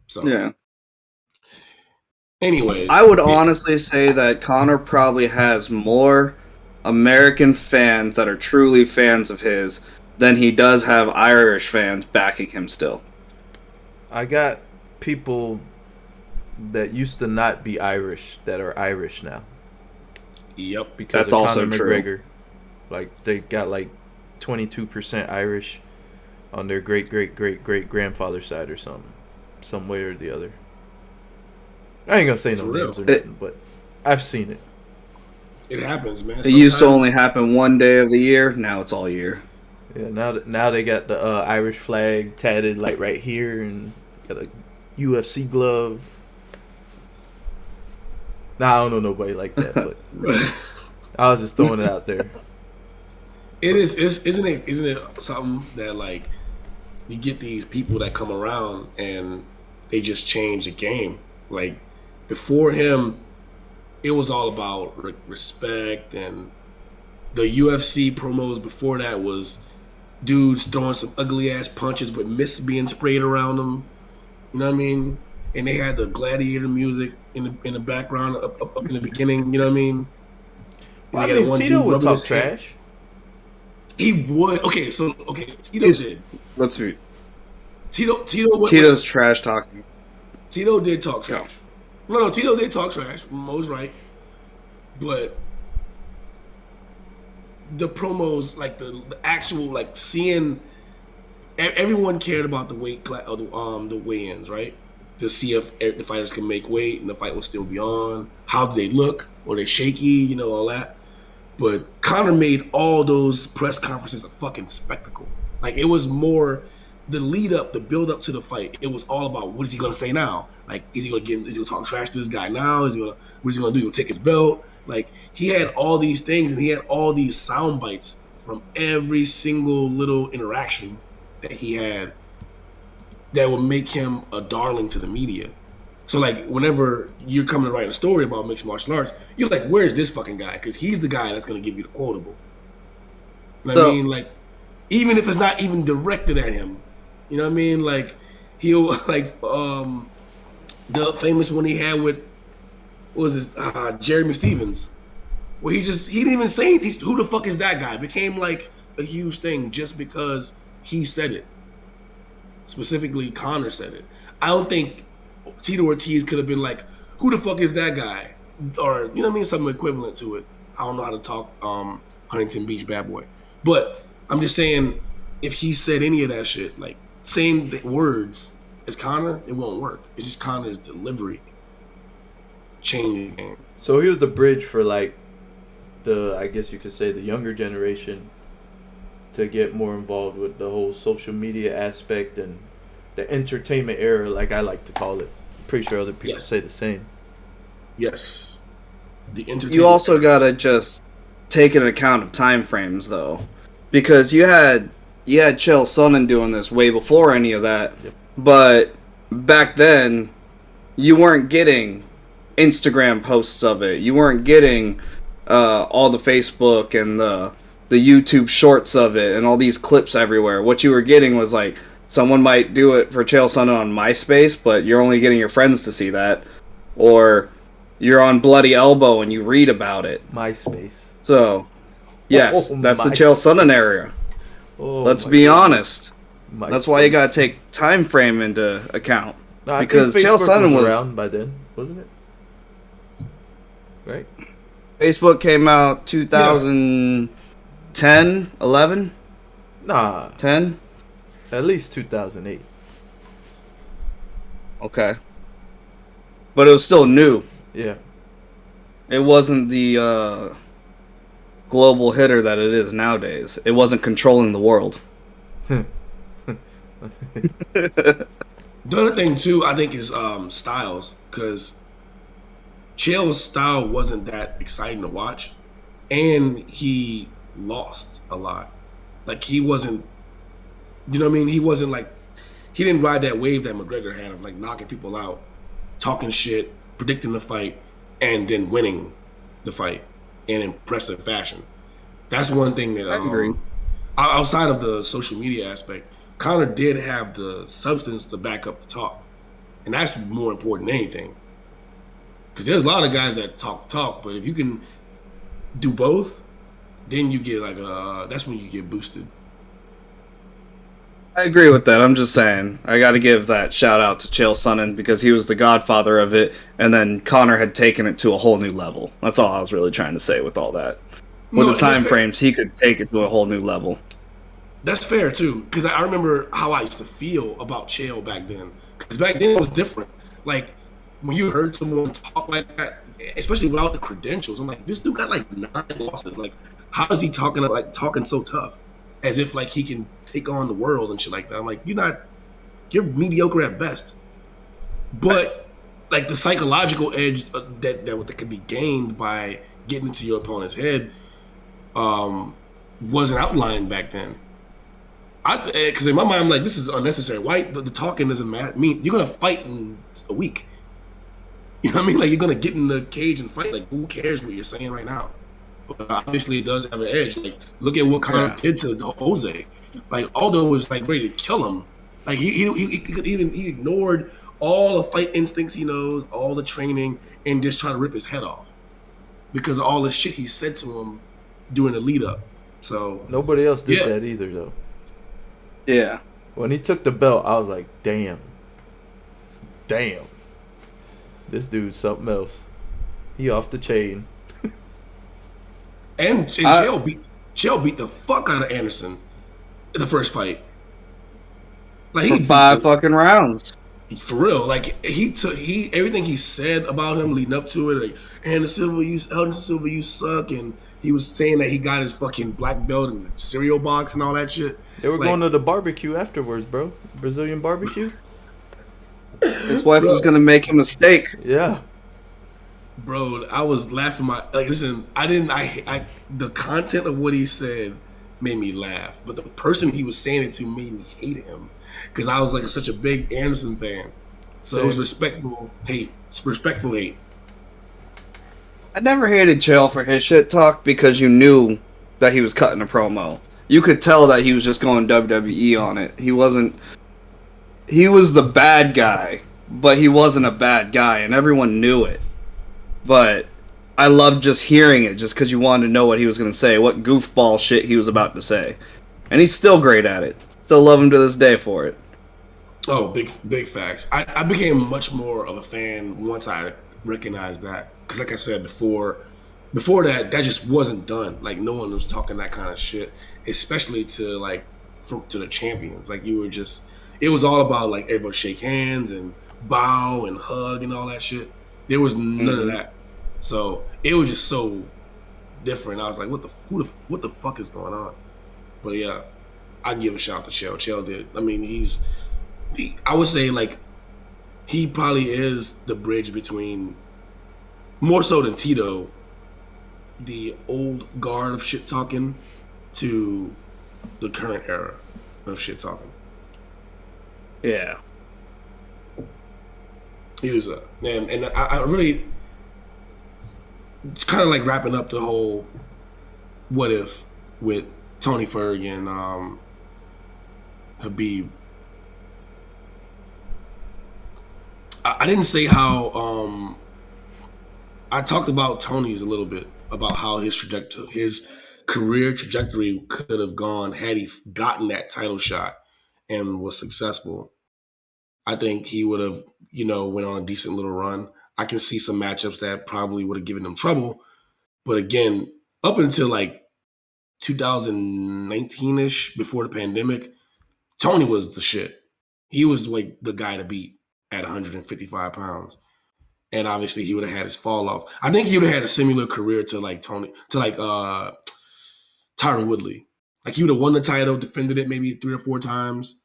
S1: So,
S2: Yeah.
S1: anyways,
S2: I would honestly say that Connor probably has more American fans that are truly fans of his than he does have Irish fans backing him still.
S3: I got people that used to not be Irish that are Irish now
S1: Yep.
S3: because
S2: That's
S3: of
S2: also
S3: Conor
S2: true.
S3: McGregor. Like they got like 22% Irish on their great grandfather's side or something, some way or the other. I ain't gonna say no
S1: For real.
S3: names or nothing, but I've seen it.
S1: It happens, man.
S2: It used to only happen one day of the year. Now it's all year.
S3: Yeah, now they got the Irish flag tatted like right here and got a UFC glove. Nah, I don't know nobody like that, but I was just throwing it out there.
S1: It is, isn't it something that like you get these people that come around and they just change the game. Like before him, it was all about respect, and the UFC promos before that was dudes throwing some ugly ass punches with mist being sprayed around them. You know what I mean? And they had the gladiator music in the background up in the beginning. You know what I mean?
S3: Well, I mean, Tito would talk trash.
S1: He would. Okay, Tito did.
S2: Let's see. Tito's trash talking.
S1: Tito did talk trash. No, Tito did talk trash. Mo's right. But the promos, like the actual, like seeing, everyone cared about the the weigh-ins, right? To see if the fighters can make weight and the fight will still be on. How do they look? Were they shaky? All that. But Conor made all those press conferences a fucking spectacle. Like it was more the lead up, the build up to the fight. It was all about what is he gonna say now? Like is he gonna talk trash to this guy now? What is he gonna do? He'll take his belt. Like he had all these things and he had all these sound bites from every single little interaction that he had that would make him a darling to the media. So like whenever you're coming to write a story about mixed martial arts, you're like, where's this fucking guy? Because he's the guy that's gonna give you the quotable. You know what I mean? Like, even if it's not even directed at him, you know what I mean? Like he'll like the famous one he had with what was this Jeremy Stevens, where he didn't even say who the fuck is that guy. It became like a huge thing just because he said it. Specifically, Conor said it. I don't think Tito Ortiz could have been like, who the fuck is that guy? Or, you know what I mean? Something equivalent to it. I don't know how to talk Huntington Beach bad boy. But I'm just saying, if he said any of that shit, like same words as Conor, it won't work. It's just Conor's delivery changing the game.
S3: So he was the bridge for like I guess you could say, the younger generation to get more involved with the whole social media aspect and the entertainment era, like I like to call it. Pretty sure other people
S1: Yes.
S3: say the same.
S1: Yes. The entertainment.
S2: You also gotta just take into account of time frames though, because you had Chael Sonnen doing this way before any of that,
S3: Yep.
S2: but back then you weren't getting Instagram posts of it. You weren't getting all the Facebook and the YouTube shorts of it and all these clips everywhere. What you were getting was like someone might do it for Chael Sonnen on MySpace, but you're only getting your friends to see that, or you're on Bloody Elbow and you read about it.
S3: MySpace.
S2: So, yes,
S3: Oh,
S2: that's the Chael Sonnen
S3: MySpace.
S2: area.
S3: Oh,
S2: Let's
S3: my
S2: be
S3: goodness.
S2: honest. That's why you gotta
S3: MySpace.
S2: take time frame into account.
S3: No, I
S2: because
S3: think
S2: Chael
S3: Facebook
S2: Sonnen was
S3: around by then, wasn't it? Right?
S2: Facebook came out 2010, 11,
S3: Nah,
S2: 10.
S3: at least 2008.
S2: Okay, but it was still new.
S3: Yeah.
S2: It wasn't the global hitter that it is nowadays. It wasn't controlling the world.
S1: The other thing too, I think, is styles, because Chael's style wasn't that exciting to watch, and he lost a lot. Like he wasn't, you know what I mean? He wasn't like, he didn't ride that wave that McGregor had of like knocking people out, talking shit, predicting the fight, and then winning the fight in impressive fashion. That's one thing that
S2: I agree.
S1: Outside of the social media aspect, Conor did have the substance to back up the talk, and that's more important than anything. Because there's a lot of guys that talk, but if you can do both, then you get like that's when you get boosted.
S2: I agree with that. I'm just saying, I got to give that shout out to Chael Sonnen because he was the godfather of it, and then Connor had taken it to a whole new level. That's all I was really trying to say with all that. With
S1: No,
S2: the time
S1: that's fair.
S2: frames, he could take it to a whole new level.
S1: That's fair too, because I remember how I used to feel about Chael back then. Because back then it was different. Like when you heard someone talk like that, especially without the credentials, I'm like, this dude got like 9 losses. Like, how is he talking so tough, as if like he can take on the world and shit like that? I'm like, you're mediocre at best. But like the psychological edge that could be gained by getting into your opponent's head wasn't outlined back then. Because in my mind, I'm like, this is unnecessary. Why the talking doesn't matter? I mean, you're gonna fight in a week. You know what I mean? Like you're gonna get in the cage and fight. Like who cares what you're saying right now? But obviously, it does have an edge. Like look at what Conor did to Jose. Like Aldo was like ready to kill him. Like he ignored all the fight instincts he knows, all the training, and just try to rip his head off because of all the shit he said to him during the lead up. So
S3: Nobody else did
S1: Yeah.
S3: that either, though.
S2: Yeah.
S3: When he took the belt, I was like, damn. This dude's something else. He off the chain.
S1: and Chael beat the fuck out of Anderson in the first fight. Like
S2: For 5 fucking rounds.
S1: for real, like everything he said about him leading up to it, like Anderson Silva, you suck, and he was saying that he got his fucking black belt in the cereal box and all that shit.
S3: They were
S1: Like,
S3: going to the barbecue afterwards, bro. Brazilian barbecue?
S2: His wife was gonna make him a steak.
S3: Yeah.
S1: bro, I was laughing listen, the content of what he said made me laugh, but the person he was saying it to made me hate him because I was like such a big Anderson fan. So it was respectful hate.
S2: I never hated Chael for his shit talk because you knew that he was cutting a promo. You could tell that he was just going WWE on it. He wasn't. He was the bad guy, but he wasn't a bad guy, and everyone knew it. But I loved just hearing it, just because you wanted to know what he was going to say, what goofball shit he was about to say. And he's still great at it. Still love him to this day for it.
S1: Oh, big facts. I became much more of a fan once I recognized that. Because like I said before that just wasn't done. Like no one was talking that kind of shit, especially to the champions. Like you were just, it was all about like everybody shake hands and bow and hug and all that shit. There was none of that. So it was just so different. I was like, what the fuck is going on? But yeah, I give a shout out to Chael. Chael did. I mean, I would say like he probably is the bridge between, more so than Tito, the old guard of shit talking to the current era of shit talking.
S2: Yeah.
S1: He was and I really, it's kind of like wrapping up the whole what if with Tony Ferg and Habib. I didn't say how I talked about Tony's a little bit about how his career trajectory could have gone had he gotten that title shot and was successful. I think he would have, went on a decent little run. I can see some matchups that probably would have given him trouble. But again, up until like 2019-ish, before the pandemic, Tony was the shit. He was like the guy to beat at 155 pounds. And obviously he would have had his fall off. I think he would have had a similar career to like Tyron Woodley. Like he would have won the title, defended it maybe 3 or 4 times,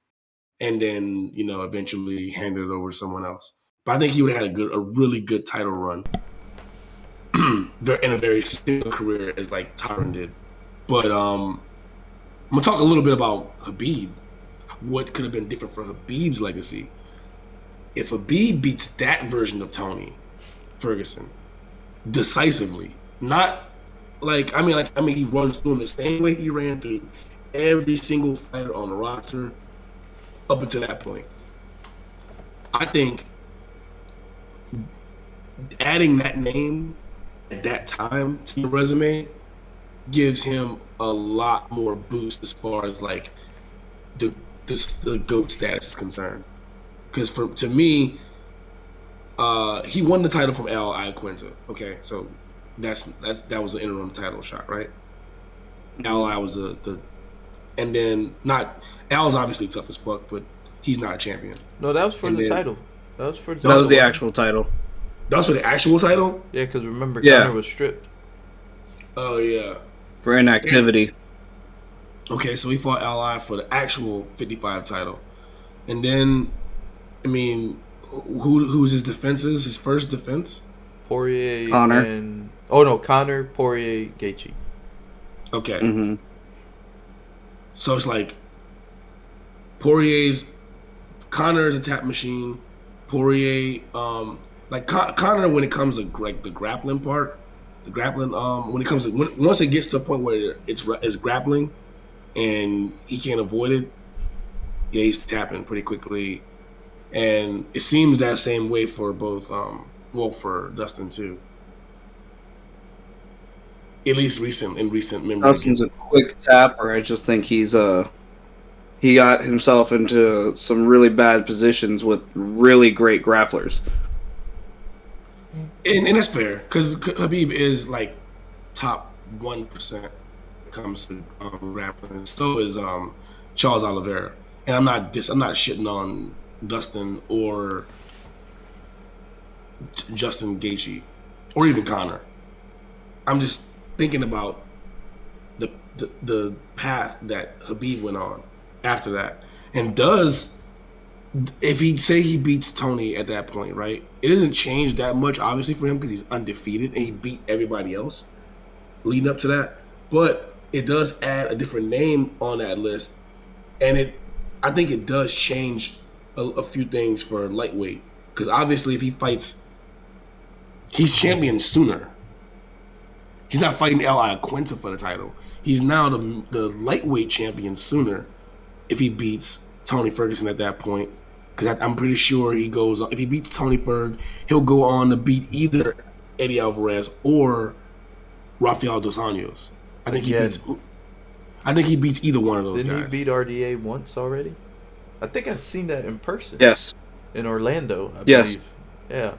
S1: and then, eventually handed it over to someone else. But I think he would have had a really good title run in a very similar career as like Tyron did. But I'm gonna talk a little bit about Habib. What could have been different for Habib's legacy? If Habib beats that version of Tony Ferguson decisively, not like I mean he runs through him the same way he ran through every single fighter on the roster up until that point. I think adding that name at that time to your resume gives him a lot more boost as far as like the GOAT status is concerned. Because to me, he won the title from Al Iaquinta. Okay, so that was the interim title shot, right? Al was and then not Al's obviously tough as fuck, but he's not a champion.
S3: No, that was for the title. That was for
S2: the actual title.
S1: That was for the actual title?
S3: Yeah, because remember, Conor was stripped.
S1: Oh yeah,
S2: for inactivity.
S1: Okay, so he fought Al for the actual 55 title, and then, I mean, who's his defenses? His first defense?
S3: Poirier
S2: Conor.
S3: And Conor, Poirier, Gaethje.
S1: Okay.
S2: Mm-hmm.
S1: So it's like Conor is a tap machine. Poirier, like Conor, when it comes to like the grappling part, when it comes to once it gets to a point where it's grappling and he can't avoid it, yeah, he's tapping pretty quickly. And it seems that same way for both, for Dustin too. At least in recent memory.
S2: Dustin's a quick tapper. I just think he got himself into some really bad positions with really great grapplers.
S1: And that's fair, because Habib is like top 1% when it comes to grappling. So is Charles Oliveira. And I'm not shitting on Dustin or Justin Gaethje or even Conor. I'm just thinking about the path that Habib went on after that, and if he beats Tony at that point, right? It doesn't change that much, obviously, for him because he's undefeated and he beat everybody else leading up to that. But it does add a different name on that list, and I think it does change a few things for lightweight, because obviously if he fights, he's champion sooner. He's not fighting Al Iaquinta for the title. He's now the lightweight champion sooner if he beats Tony Ferguson at that point. Because I'm pretty sure if he beats Tony Ferg, he'll go on to beat either Eddie Alvarez or Rafael Dos Anjos. I think he beats either one of those guys.
S3: Didn't he beat RDA once already? I think I've seen that in person.
S2: Yes.
S3: In Orlando, I
S2: believe.
S3: Yeah.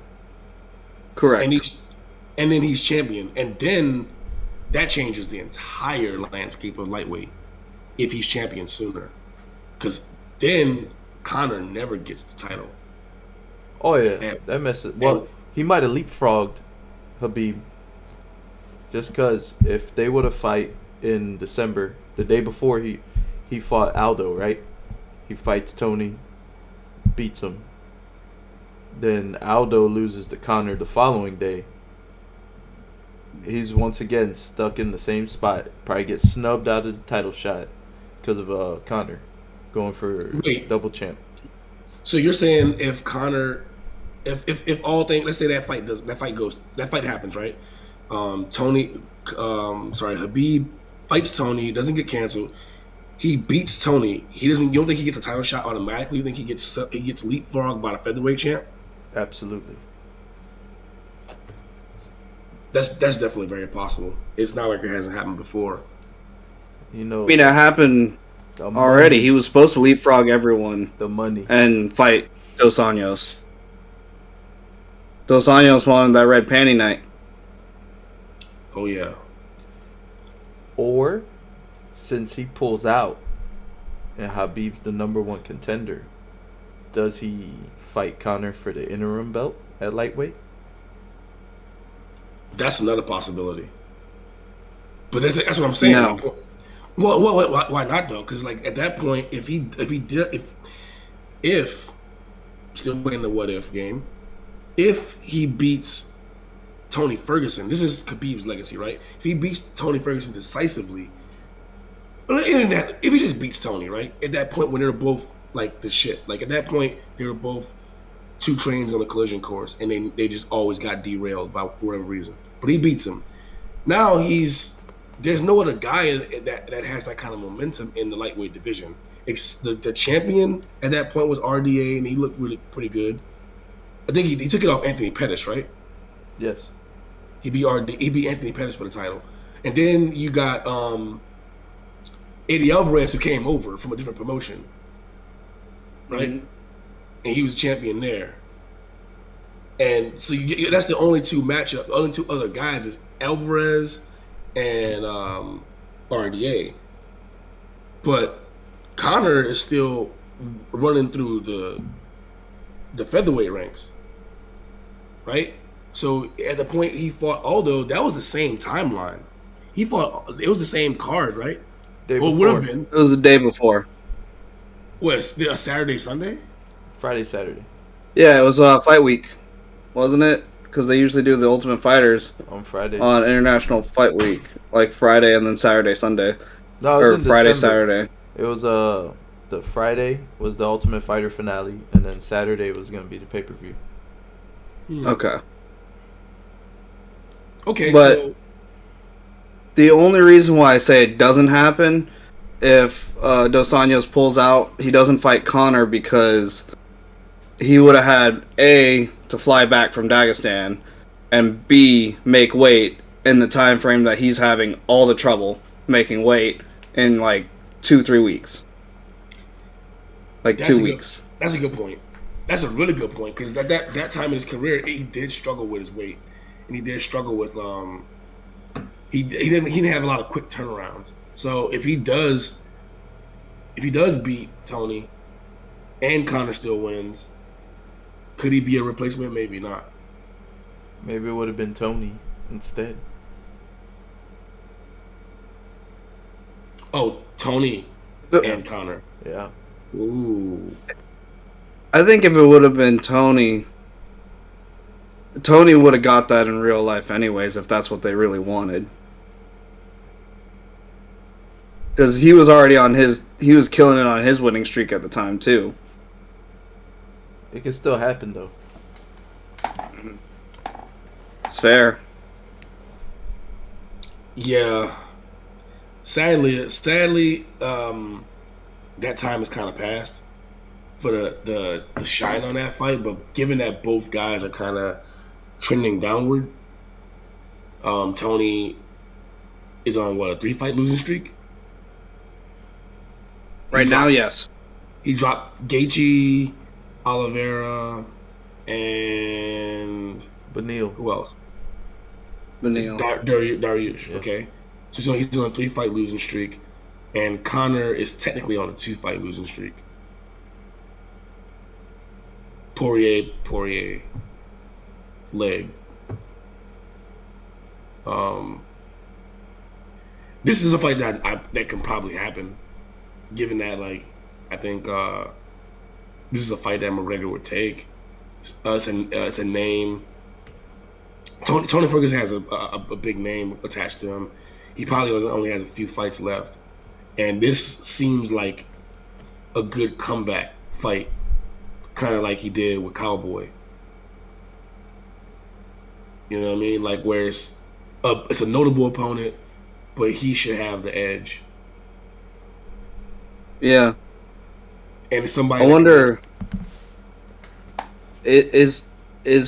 S2: Correct.
S1: And then he's champion. And then that changes the entire landscape of lightweight if he's champion sooner. Because then Conor never gets the title.
S3: Oh, yeah. That messes. Well, he might have leapfrogged Habib. Just because if they would have fight in December, the day before he fought Aldo, right? He fights Tony, beats him. Then Aldo loses to Connor the following day. He's once again stuck in the same spot. Probably gets snubbed out of the title shot because of Connor going for
S1: Wait,
S3: double champ.
S1: so you're saying if Connor, if all things, let's say that fight happens, right? Tony, Habib fights Tony, doesn't get canceled. He beats Tony. He doesn't. You don't think he gets a title shot automatically? You think he gets leapfrogged by the featherweight champ?
S3: Absolutely.
S1: That's definitely very possible. It's not like it hasn't happened before.
S3: You know,
S2: I mean, it happened already. He was supposed to leapfrog everyone
S3: the money.
S2: and fight Dos Anjos. Dos Anjos wanted that red panty night.
S1: Oh yeah.
S3: Or since he pulls out and Habib's the number one contender, does he fight Connor for the interim belt at lightweight?
S1: That's another possibility. But that's what I'm saying.
S2: No.
S1: Well, why not though? Because like at that point, if still playing the what if game, if he beats Tony Ferguson, this is Khabib's legacy, right? If he beats Tony Ferguson decisively, if he just beats Tony, right? At that point when they're both like the shit, like at that point they were both two trains on a collision course, and they just always got derailed for whatever reason. But he beats him. Now there's no other guy that has that kind of momentum in the lightweight division. The champion at that point was RDA, and he looked really pretty good. I think he took it off Anthony Pettis, right?
S3: Yes.
S1: He beat Anthony Pettis for the title, and then you got Eddie Alvarez, who came over from a different promotion, right? Mm-hmm. And he was champion there. And so that's the only two matchup. The only two other guys is Alvarez and RDA. But Connor is still running through the featherweight ranks, right? So at the point he fought Aldo, that was the same timeline. It was the same card, right? Well, would have been.
S2: It was the day before.
S1: What, a Saturday, Sunday?
S3: Friday, Saturday.
S2: Yeah, it was fight week, wasn't it? Because they usually do the Ultimate Fighters
S3: on Friday,
S2: on International Fight Week, like Friday and then Saturday, Sunday.
S3: No, it was
S2: or
S3: in
S2: Friday,
S3: December.
S2: Saturday.
S3: It was the Friday was the Ultimate Fighter finale, and then Saturday was gonna be the pay-per-view.
S2: Okay.
S1: Okay,
S2: but
S1: so
S2: the only reason why I say it doesn't happen if Dos Anjos pulls out, he doesn't fight Connor because he would have had A, to fly back from Dagestan, and B, make weight in the time frame that he's having all the trouble making weight in like 2-3 weeks. Like 2 weeks.
S1: That's a good point. That's a really good point, because that time in his career, he did struggle with his weight, and he did struggle with he didn't have a lot of quick turnarounds. So if he does beat Tony, and Connor still wins, could he be a replacement? Maybe not.
S3: Maybe it would have been Tony instead.
S1: Oh, Tony and Connor.
S3: Yeah.
S1: Ooh.
S2: I think if it would have been Tony would have got that in real life anyways, if that's what they really wanted. Because he was already he was killing it on his winning streak at the time too.
S3: It could still happen though.
S2: It's fair.
S1: Yeah. Sadly, that time has kind of passed for the shine on that fight. But given that both guys are kind of trending downward, Tony is on a 3-fight losing streak.
S2: Right now, yes.
S1: He dropped Gaethje, Oliveira, and
S3: Beneil.
S1: Who else?
S2: Beneil.
S1: Dariush.
S3: Yeah.
S1: Okay, so he's on a 3-fight losing streak, and Connor is technically on a 2-fight losing streak. Poirier, leg. This is a fight that can probably happen, given that like I think this is a fight that McGregor would take. It's a name. Tony Ferguson has a big name attached to him. He probably only has a few fights left, and this seems like a good comeback fight, kind of like he did with Cowboy. You know what I mean? Like where it's a notable opponent, but he should have the edge.
S2: Yeah.
S1: And somebody
S2: I
S1: that can
S2: wonder, is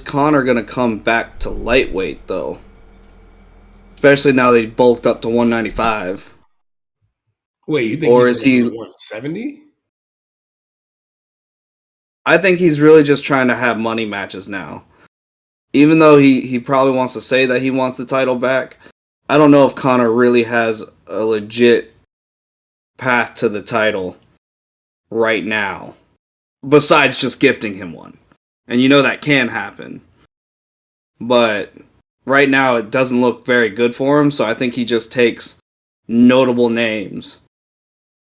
S2: Connor gonna come back to lightweight though? Especially now that he bulked up to 195.
S1: wait, you think
S2: Or
S1: he's
S2: is
S1: going to go
S2: he?
S1: to 170?
S2: I think he's really just trying to have money matches now. Even though he probably wants to say that he wants the title back, I don't know if Connor really has a legit path to the title right now, besides just gifting him one. And you know that can happen. But right now it doesn't look very good for him, so I think he just takes notable names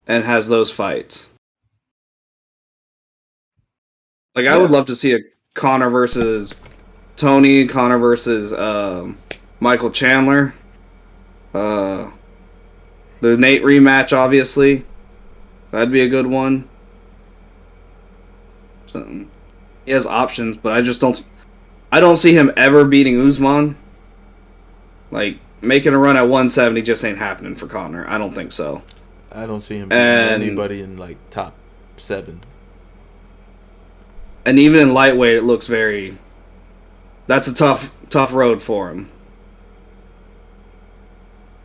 S2: and has those fights. Like I would
S1: Yeah.
S2: love to see a Connor versus Tony, Connor versus Michael Chandler. Uh, the Nate rematch, obviously, that'd be a good one. So, he has options, but I just don't. I don't see him ever beating Usman. Like making a run at 170 just ain't happening for Connor. I don't think so.
S3: I don't see him beating
S2: And
S3: anybody in like top 7.
S2: and even in lightweight, it looks very. That's a tough road for him.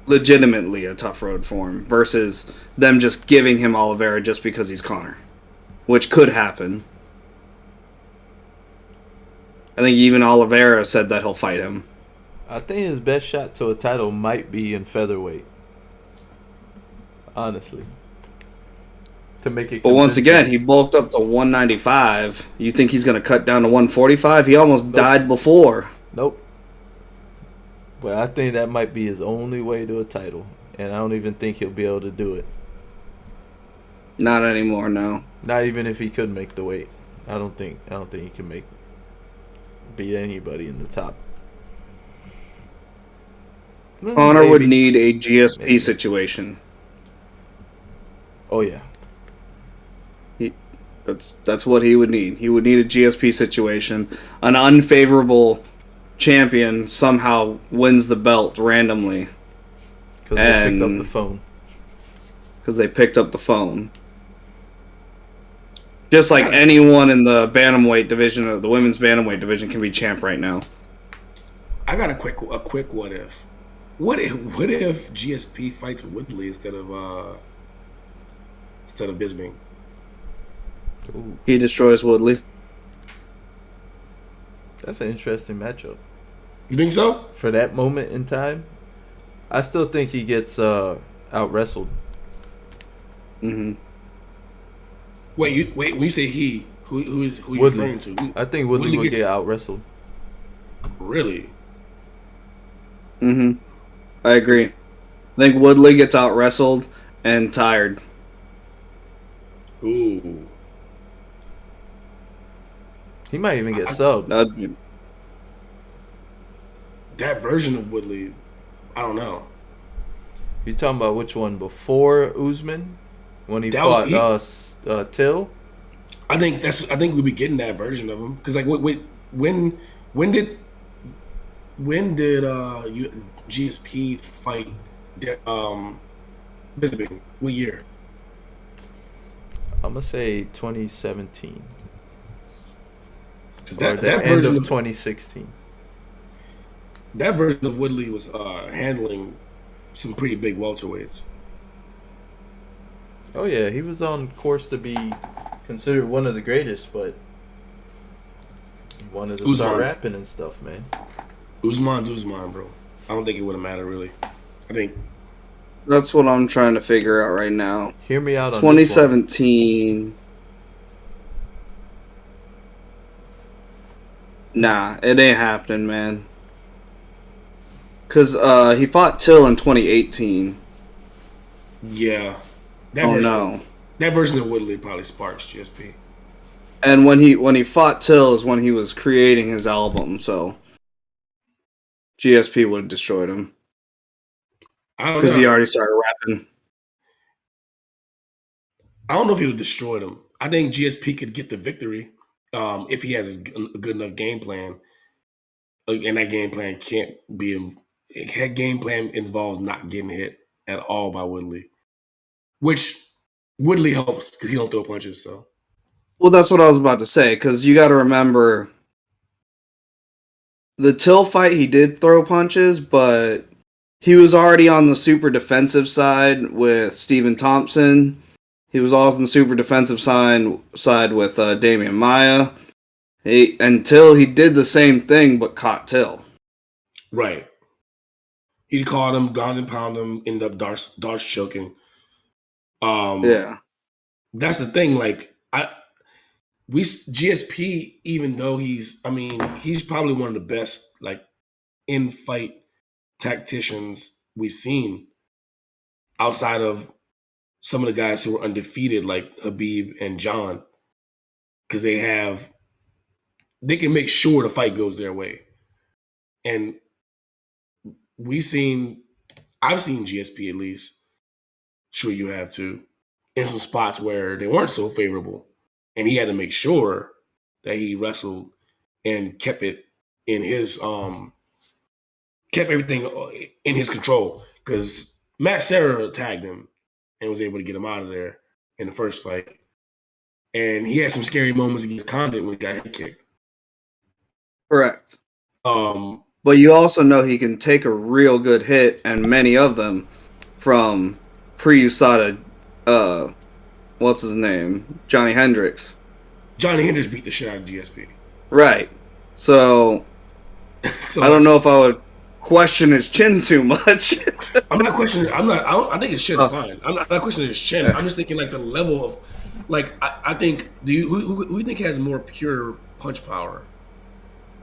S2: Legitimately a tough road for him versus them just giving him Oliveira just because he's Connor, which could happen. I think even Oliveira said that he'll fight him.
S3: I think his best shot to a title might be in featherweight. Honestly. To make it
S2: But once
S3: convincing.
S2: again, he bulked up to 195. You think he's going to cut down to 145? He almost died before.
S3: Nope. But I think that might be his only way to a title. And I don't even think he'll be able to do it.
S2: Not anymore, no.
S3: Not even if he could make the weight. I don't think he can beat anybody in the top.
S2: Connor would
S3: Maybe.
S2: need a GSP
S3: Maybe.
S2: situation.
S3: Oh yeah.
S2: That's what he would need. He would need a GSP situation. An unfavorable champion somehow wins the belt randomly
S3: Because they picked up the phone.
S2: because they picked up the phone. Just like anyone in the bantamweight division or the women's bantamweight division can be champ right now.
S1: I got a quick what if. What if GSP fights Woodley instead of Bisping?
S3: Ooh,
S2: He destroys Woodley.
S3: that's an interesting matchup.
S1: You think so?
S3: For that moment in time, I still think he gets out wrestled.
S2: Mm-hmm.
S1: Wait. When you say he, who you
S3: Woodley.
S1: referring to?
S3: I think Woodley would
S1: gets
S3: get out wrestled.
S1: really.
S2: Mm-hmm. I agree. I think Woodley gets out wrestled and tired.
S1: Ooh.
S3: He might even get subbed.
S1: That version of Woodley, I don't know.
S3: You talking about which one before Usman when he
S1: That
S3: fought
S1: was
S3: Till?
S1: I think we'll be getting that version of him because like wait, when did GSP fight Bisping? What year?
S3: I'm gonna say 2017
S1: Because
S3: or
S1: that
S3: the end
S1: version
S3: of
S1: of
S3: 2016.
S1: that version of Woodley was handling some pretty big welterweights.
S3: Oh yeah, he was on course to be considered one of the greatest, but he wanted to start rapping and stuff, man.
S1: Usman's Usman, bro. I don't think it would have mattered really. I think
S2: That's what I'm trying to figure out right now.
S3: Hear me out on this one.
S2: 2017. Nah, it ain't happening, man. Because he fought Till in 2018.
S1: Yeah, that
S2: Oh
S1: version
S2: no.
S1: that version of Woodley probably sparks GSP.
S2: And when he fought Till is when he was creating his album, so GSP would have destroyed him
S1: I don't
S2: because he
S1: know.
S2: already started rapping.
S1: I don't know if he would destroy them. I think GSP could get the victory if he has a good enough game plan. And that game plan can't be. That game plan involves not getting hit at all by Woodley, which Woodley helps because he don't throw punches. So
S2: Well, that's what I was about to say because you got to remember the Till fight. He did throw punches, but he was already on the super defensive side with Steven Thompson. He was also on the super defensive side with Damian Maya. Until he did the same thing, but caught Till.
S1: right, he caught him, ground and pound him, ended up darts choking. Um,
S2: Yeah.
S1: that's the thing. Like we GSP, even though he's probably one of the best like in fight tacticians we've seen outside of some of the guys who were undefeated, like Habib and John, because they can make sure the fight goes their way. And we've seen, I've seen GSP at least. Sure, you have too, in some spots where they weren't so favorable, and he had to make sure that he wrestled and kept it in his kept everything in his control because Matt Serra tagged him and was able to get him out of there in the first fight. And he had some scary moments against Condit when he got head kicked.
S2: Correct.
S1: Um,
S2: But you also know he can take a real good hit, and many of them from pre-USADA, what's his name? Johnny Hendricks.
S1: Johnny Hendricks beat the shit out of GSP.
S2: Right. So,
S1: So
S2: I don't know if I would question his chin too much.
S1: I'm not questioning. I think his chin's
S2: Oh.
S1: fine. I'm not questioning his chin.
S2: Yeah.
S1: I'm just thinking like the level of, like I think. Who do you think has more pure punch power,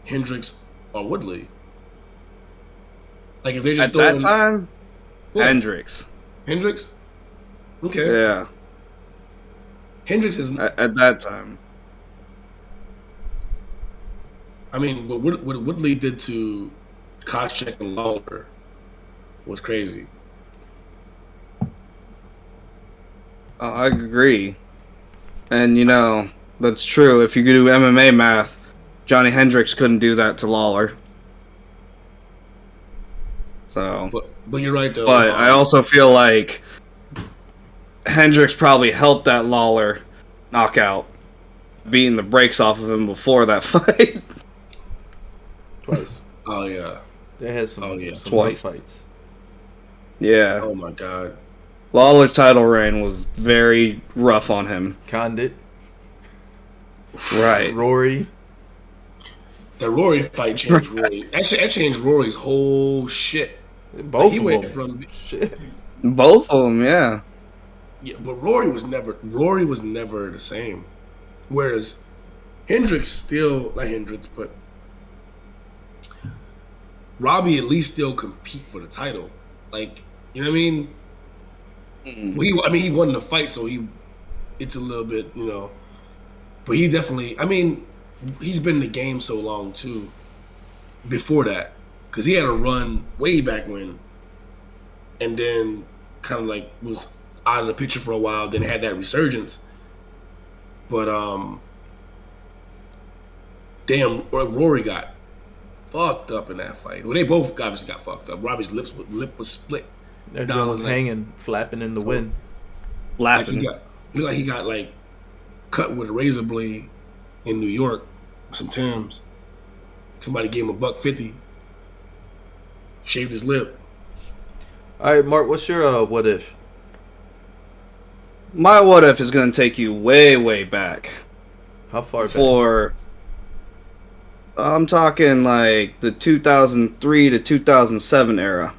S1: Hendricks or Woodley? Like if they're just
S2: At that
S1: throwing
S2: time,
S1: yeah,
S2: Hendricks.
S1: Hendricks. Okay,
S2: Yeah.
S1: Hendricks is.
S2: At that time.
S1: I mean, what Woodley did to Koscheck and Lawler was crazy.
S2: I agree. And, that's true. If you do MMA math, Johnny Hendricks couldn't do that to Lawler. So,
S1: But you're right though.
S2: but I also feel like Hendricks probably helped that Lawler knockout, beating the brakes off of him before that fight.
S3: Twice.
S1: Oh yeah.
S3: They had some,
S1: Oh, yeah.
S3: some
S2: Twice.
S3: rough fights.
S2: Yeah.
S1: Oh my god.
S2: Lawler's title reign was very rough on him.
S3: Condit,
S2: Right.
S3: Rory.
S1: The Rory fight changed Rory. That changed Rory's whole shit.
S3: Both
S1: He
S3: of
S1: went
S3: them.
S1: from
S3: Shit.
S2: Both of them, yeah.
S1: yeah, but Rory was never the same. Whereas Hendricks still not Hendricks, but Robbie at least still compete for the title. Like, you know what I mean? Well, he won the fight, so it's a little bit, but he definitely, he's been in the game so long too. Before that, because he had a run way back when, and then kind of like was out of the picture for a while. Then had that resurgence, but damn, Rory got fucked up in that fight. Well, they both obviously got fucked up. Robbie's lip was split.
S3: That
S1: Don
S3: girl was
S1: was like-
S3: hanging, flapping in the wind.
S1: Like
S2: Laughing.
S1: he looked like he got like cut with a razor blade in New York with some Timbs. Somebody gave him $150. Shaved his lip.
S3: All right, Mark, what's your what if?
S2: My what if is going to take you way, way back.
S3: How far back?
S2: For I'm talking like the 2003 to 2007 era.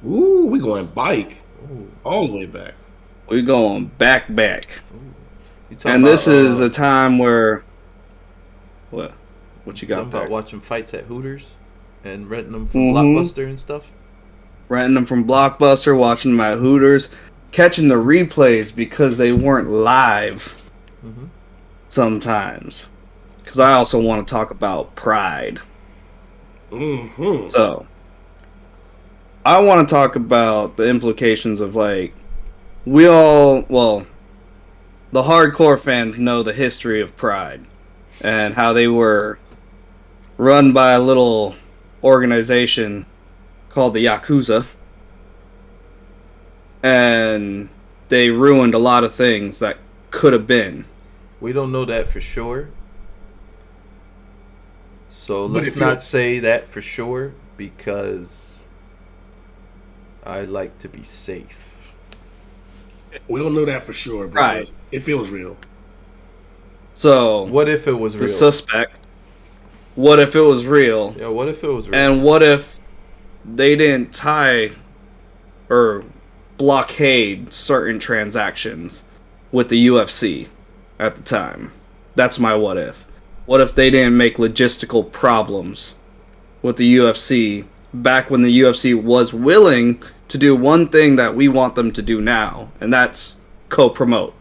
S1: Ooh, we going bike
S3: Ooh,
S1: all the way back.
S2: We're going back.
S3: you talking
S2: And this
S3: about,
S2: is a time where what you
S3: talking
S2: got
S3: about
S2: there?
S3: watching fights at Hooters and renting them from
S2: Mhm.
S3: Blockbuster and stuff.
S2: Renting them from Blockbuster, watching them at Hooters. catching the replays because they weren't live
S3: Mm-hmm.
S2: sometimes. Because I also want to talk about Pride.
S1: Mm-hmm.
S2: So, I want to talk about the implications of, like, the hardcore fans know the history of Pride and how they were run by a little organization called the Yakuza. And they ruined a lot of things that could have been.
S3: We don't know that for sure. So
S1: But it
S3: let's not
S1: feels.
S3: say that for sure because I like to be safe.
S1: We don't know that for sure, but
S2: Right.
S1: it feels real.
S2: So,
S3: What if it was
S2: the
S3: real?
S2: suspect, what if it was real?
S3: Yeah, what if it was real?
S2: And what if they didn't tie or blockade certain transactions with the UFC at the time? That's my what if. What if they didn't make logistical problems with the UFC back when the UFC was willing to do one thing that we want them to do now, and that's co-promote?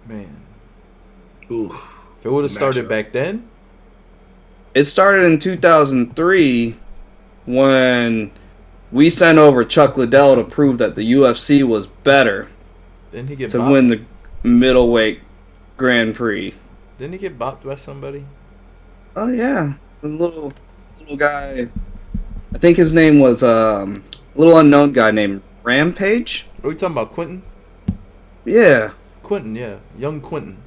S3: Man,
S1: Ooh.
S3: if it would have
S1: The
S3: started
S1: matchup.
S3: back then,
S2: It started in 2003 when we sent over Chuck Liddell to prove that the UFC was better
S3: didn't he get
S2: to
S3: bopped?
S2: win the middleweight Grand Prix.
S3: Didn't he get bopped by somebody?
S2: Oh yeah, the little guy. I think his name was a little unknown guy named Rampage.
S3: Are we talking about Quentin?
S2: Yeah,
S3: Quentin, yeah, young Quentin.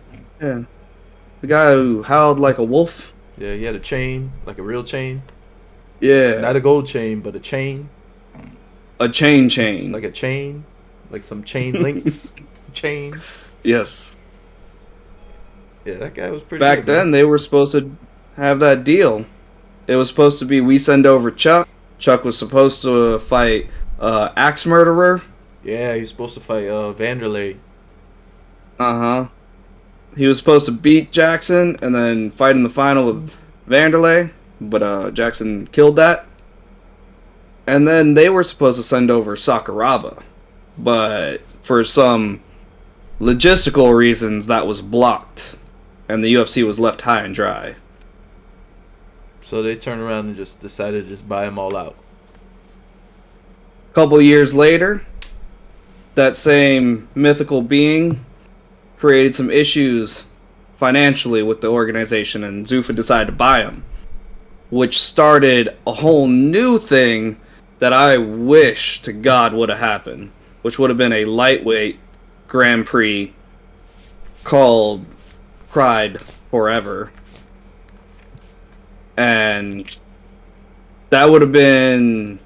S2: yeah, the guy who howled like a wolf.
S3: Yeah, he had a chain, like a real chain,
S2: Yeah,
S3: not a gold chain, but a chain,
S2: a chain.
S3: like a chain, like some chain links, chain.
S2: Yes.
S3: Yeah, that guy was pretty
S2: Back
S3: good,
S2: then,
S3: man.
S2: they were supposed to have that deal. It was supposed to be we send over Chuck. Chuck was supposed to fight Axe Murderer.
S3: Yeah, he was supposed to fight Vanderlei.
S2: Uh-huh. He was supposed to beat Jackson and then fight in the final with Vanderlei, but Jackson killed that. And then they were supposed to send over Sakuraba, but for some logistical reasons that was blocked, and the UFC was left high and dry.
S3: So they turned around and just decided to just buy them all out.
S2: A couple years later, that same mythical being created some issues financially with the organization, and Zuffa decided to buy him, which started a whole new thing that I wish to God would have happened, which would have been a lightweight Grand Prix called Pride Forever. And that would have been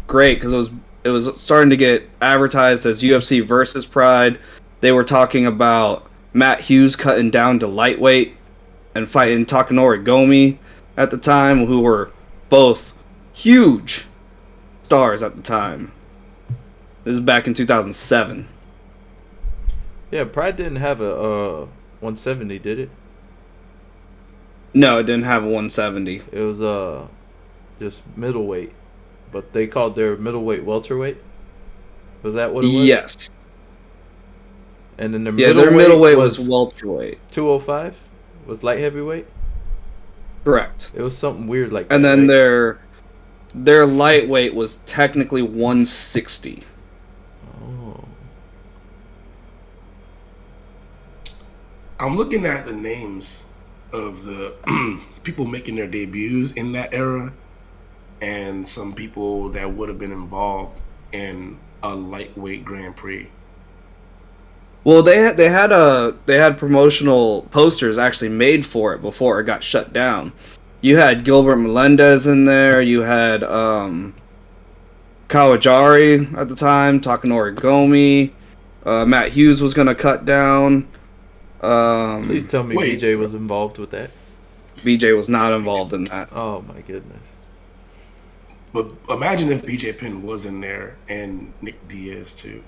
S2: great because it was starting to get advertised as UFC versus Pride. They were talking about Matt Hughes cutting down to lightweight and fighting Takanori Gomi at the time, who were both huge stars at the time. This is back in 2007.
S3: Yeah, Pride didn't have a 170, did it?
S2: No, it didn't have a 170.
S3: It was just middleweight, but they called their middleweight welterweight. Was that what it was?
S2: Yes.
S3: And then their
S2: Yeah,
S3: middleweight
S2: their middleweight was
S3: was
S2: welterweight.
S3: 205. Was light heavyweight.
S2: Correct.
S3: It was something weird like
S2: And
S3: that.
S2: then
S3: right?
S2: their lightweight was technically 160.
S3: Oh.
S1: I'm looking at the names of the people making their debuts in that era, and some people that would have been involved in a lightweight Grand Prix.
S2: Well, they had promotional posters actually made for it before it got shut down. You had Gilbert Melendez in there. You had Kawajari at the time, Takanori Gomi. Matt Hughes was gonna cut down.
S3: Please tell me
S1: Wait.
S3: BJ was involved with that.
S2: BJ was not involved in that.
S3: Oh my goodness.
S1: But imagine if BJ Penn was in there and Nick Diaz too.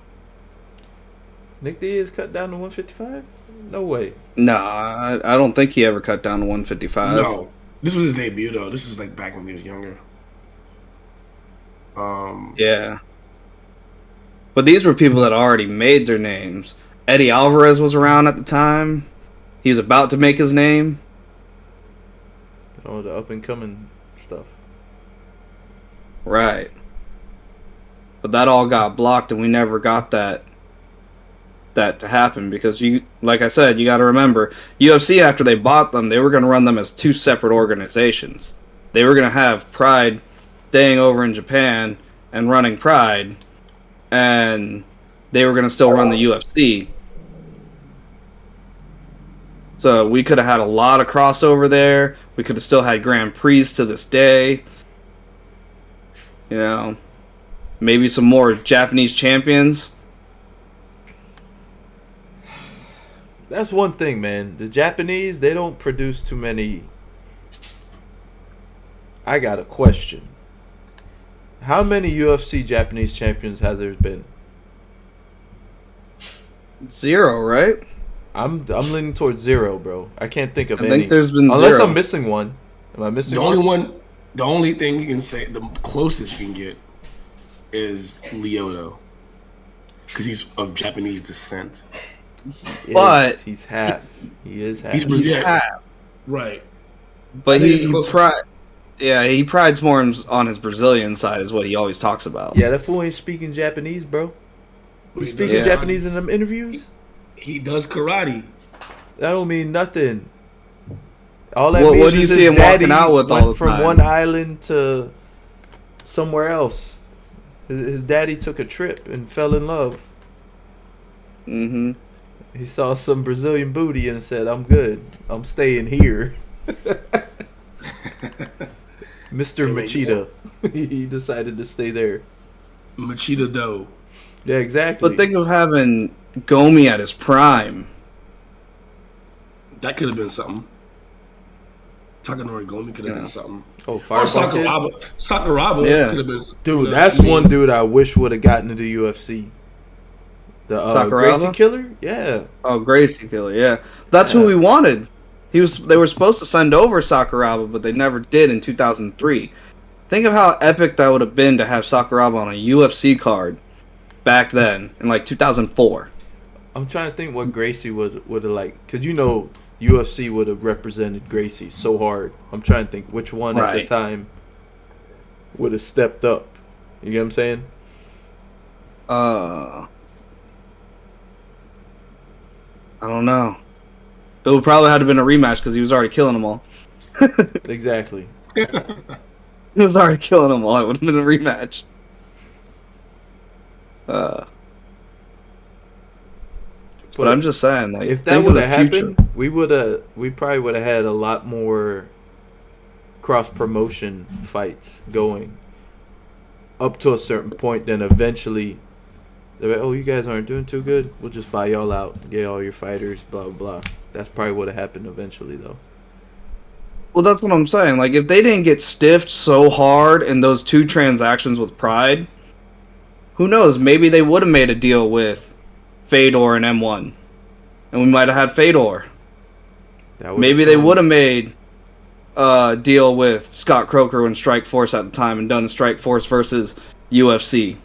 S3: Nick Diaz cut down to 155? No way.
S2: Nah, I don't think he ever cut down to 155.
S1: No, this was his debut though. This was like back when he was younger.
S2: Yeah. But these were people that already made their names. Eddie Alvarez was around at the time. He was about to make his name.
S3: Oh, the up and coming stuff.
S2: Right. But that all got blocked, and we never got that to happen because like I said, you got to remember, UFC after they bought them, they were going to run them as two separate organizations. They were going to have Pride staying over in Japan and running Pride, and they were going to still run the UFC. So we could have had a lot of crossover there. We could have still had Grand Prix to this day. You know, maybe some more Japanese champions.
S3: That's one thing, man. The Japanese, they don't produce too many. I got a question. How many UFC Japanese champions has there been?
S2: 0, right?
S3: I'm leaning towards 0, bro. I can't think of
S2: I
S3: any.
S2: think there's been
S3: unless
S2: 0.
S3: I'm missing one. Am I missing
S1: The only thing you can say, the closest you can get, is Lyoto, because he's of Japanese descent.
S2: But
S3: he's half. He is half.
S2: He's half.
S1: Right.
S2: But he prides more on his Brazilian side, is what he always talks about.
S3: Yeah, that fool ain't speaking Japanese, bro. He's speaking Japanese in them interviews.
S1: He does karate.
S3: That don't mean nothing. All that
S2: What
S3: means
S2: do you
S3: is
S2: see him
S3: his daddy
S2: walking out with all
S3: went
S2: the
S3: from
S2: time?
S3: one island to somewhere else. His daddy took a trip and fell in love.
S2: Mm-hmm.
S3: He saw some Brazilian booty and said, "I'm good. I'm staying here." Mr. Machida. He decided to stay there.
S1: Machida Do.
S3: Yeah, exactly.
S2: But think of having Gomi at his prime.
S1: That could have been something. Takanori Gomi could have been something.
S3: Oh,
S1: Or
S3: Fireball Kid?
S1: Sakuraba could have been.
S3: Dude, that's one dude I wish would have gotten to the UFC. The
S2: Sakuraba?
S3: Gracie Killer? Yeah.
S2: Oh, Gracie Killer, yeah. That's who we wanted. They were supposed to send over Sakuraba, but they never did in 2003. Think of how epic that would have been to have Sakuraba on a UFC card back then, in like 2004.
S3: I'm trying to think what Gracie would have liked. Because, UFC would have represented Gracie so hard. I'm trying to think which one at the time would have stepped up. You get what I'm saying?
S2: I don't know. It would probably have to been a rematch because he was already killing them all.
S3: Exactly.
S2: He was already killing them all. It would have been a rematch. But I'm just saying, like,
S3: if that would have happened, we probably would have had a lot more cross promotion fights going up to a certain point. Then eventually, they're like, "Oh, you guys aren't doing too good. We'll just buy y'all out, get all your fighters." Blah blah blah. That's probably what would have happened eventually, though.
S2: Well, that's what I'm saying. Like, if they didn't get stiffed so hard in those 2 transactions with Pride, who knows? Maybe they would have made a deal with Fedor and M1, and we might have had Fedor. Maybe they would have made a deal with Scott Croker and Strike Force at the time and done a Strike Force versus UFC.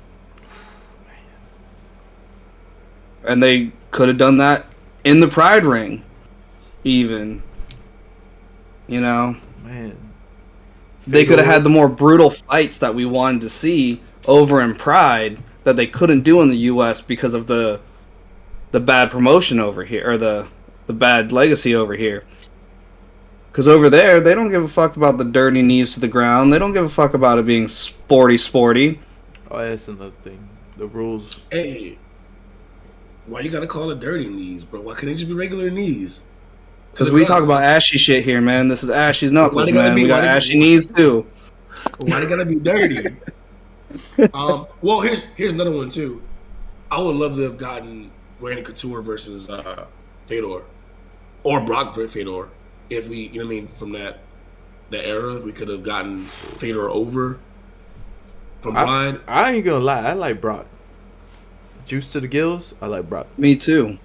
S2: And they could have done that in the Pride ring, even.
S3: Man.
S2: They could have had the more brutal fights that we wanted to see over in Pride that they couldn't do in the US because of the bad promotion over here, or the bad legacy over here. Because over there, they don't give a fuck about the dirty knees to the ground. They don't give a fuck about it being sporty.
S3: Oh, that's another thing. The rules.
S1: Hey, why you gotta call it dirty knees, bro? Why couldn't it just be regular knees?
S2: Because we talk about ashy shit here, man. This is Ashy's knuckles, man. We got ashy knees, too.
S1: Why they gotta be dirty? Well, here's another one, too. I would love to have gotten Randy Couture versus Fedor. Or Brock Fedor. If we, from that era, we could have gotten Fedor over from Pride.
S3: I ain't gonna lie, I like Brock. Juice to the gills, I like Brock.
S2: Me too.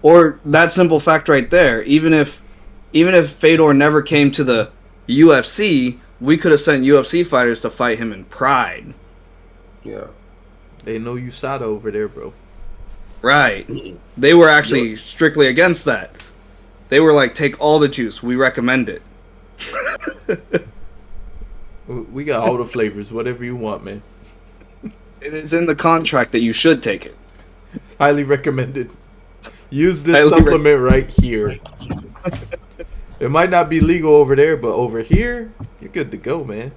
S2: Or that simple fact right there. Even if Fedor never came to the UFC, we could have sent UFC fighters to fight him in Pride.
S1: Yeah.
S3: They know USADA over there, bro.
S2: Right.
S1: Mm-mm.
S2: They were actually strictly against that. They were like, take all the juice. We recommend it.
S3: We got all the flavors, whatever you want, man.
S2: It is in the contract that you should take it.
S3: Highly recommended. Use this
S2: Highly
S3: supplement right here. It might not be legal over there, but over here, you're good to go, man.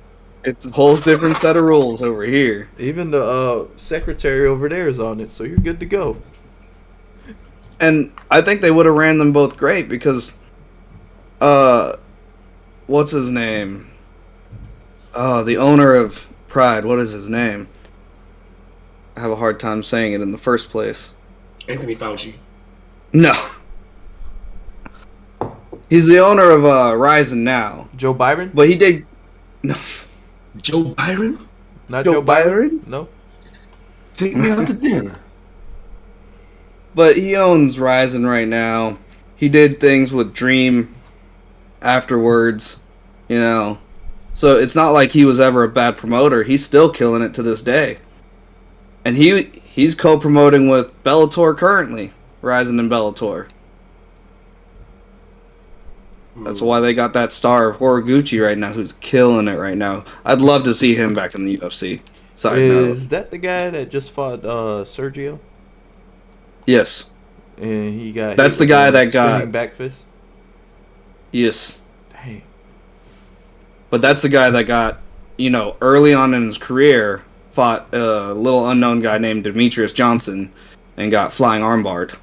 S2: It's a whole different set of rules over here.
S3: Even the secretary over there is on it, so you're good to go.
S2: And I think they would have ran them both great because, what's his name? The owner of Pride. What is his name? I have a hard time saying it in the first place.
S1: Anthony Fauci.
S2: No. He's the owner of Ryzen now.
S3: Joe Byron?
S2: But he did... No.
S1: Joe Byron?
S3: Not
S2: Joe
S3: Joe Byron?
S2: Byron?
S3: No.
S1: Take me out to dinner.
S2: But he owns Ryzen right now. He did things with Dream afterwards, you know. So it's not like he was ever a bad promoter. He's still killing it to this day. And he's co-promoting with Bellator currently. Ryzen and Bellator. That's why they got that star of Horiguchi right now, who's killing it right now. I'd love to see him back in the UFC. Side note.
S3: Is that the guy that just fought Sergio?
S2: Yes.
S3: And he got...
S2: That's
S3: hit
S2: the guy
S3: with
S2: that
S3: a
S2: got...
S3: spinning back fist?
S2: Yes.
S3: Dang.
S2: But that's the guy that got, early on in his career, fought a little unknown guy named Demetrius Johnson and got flying armbarred.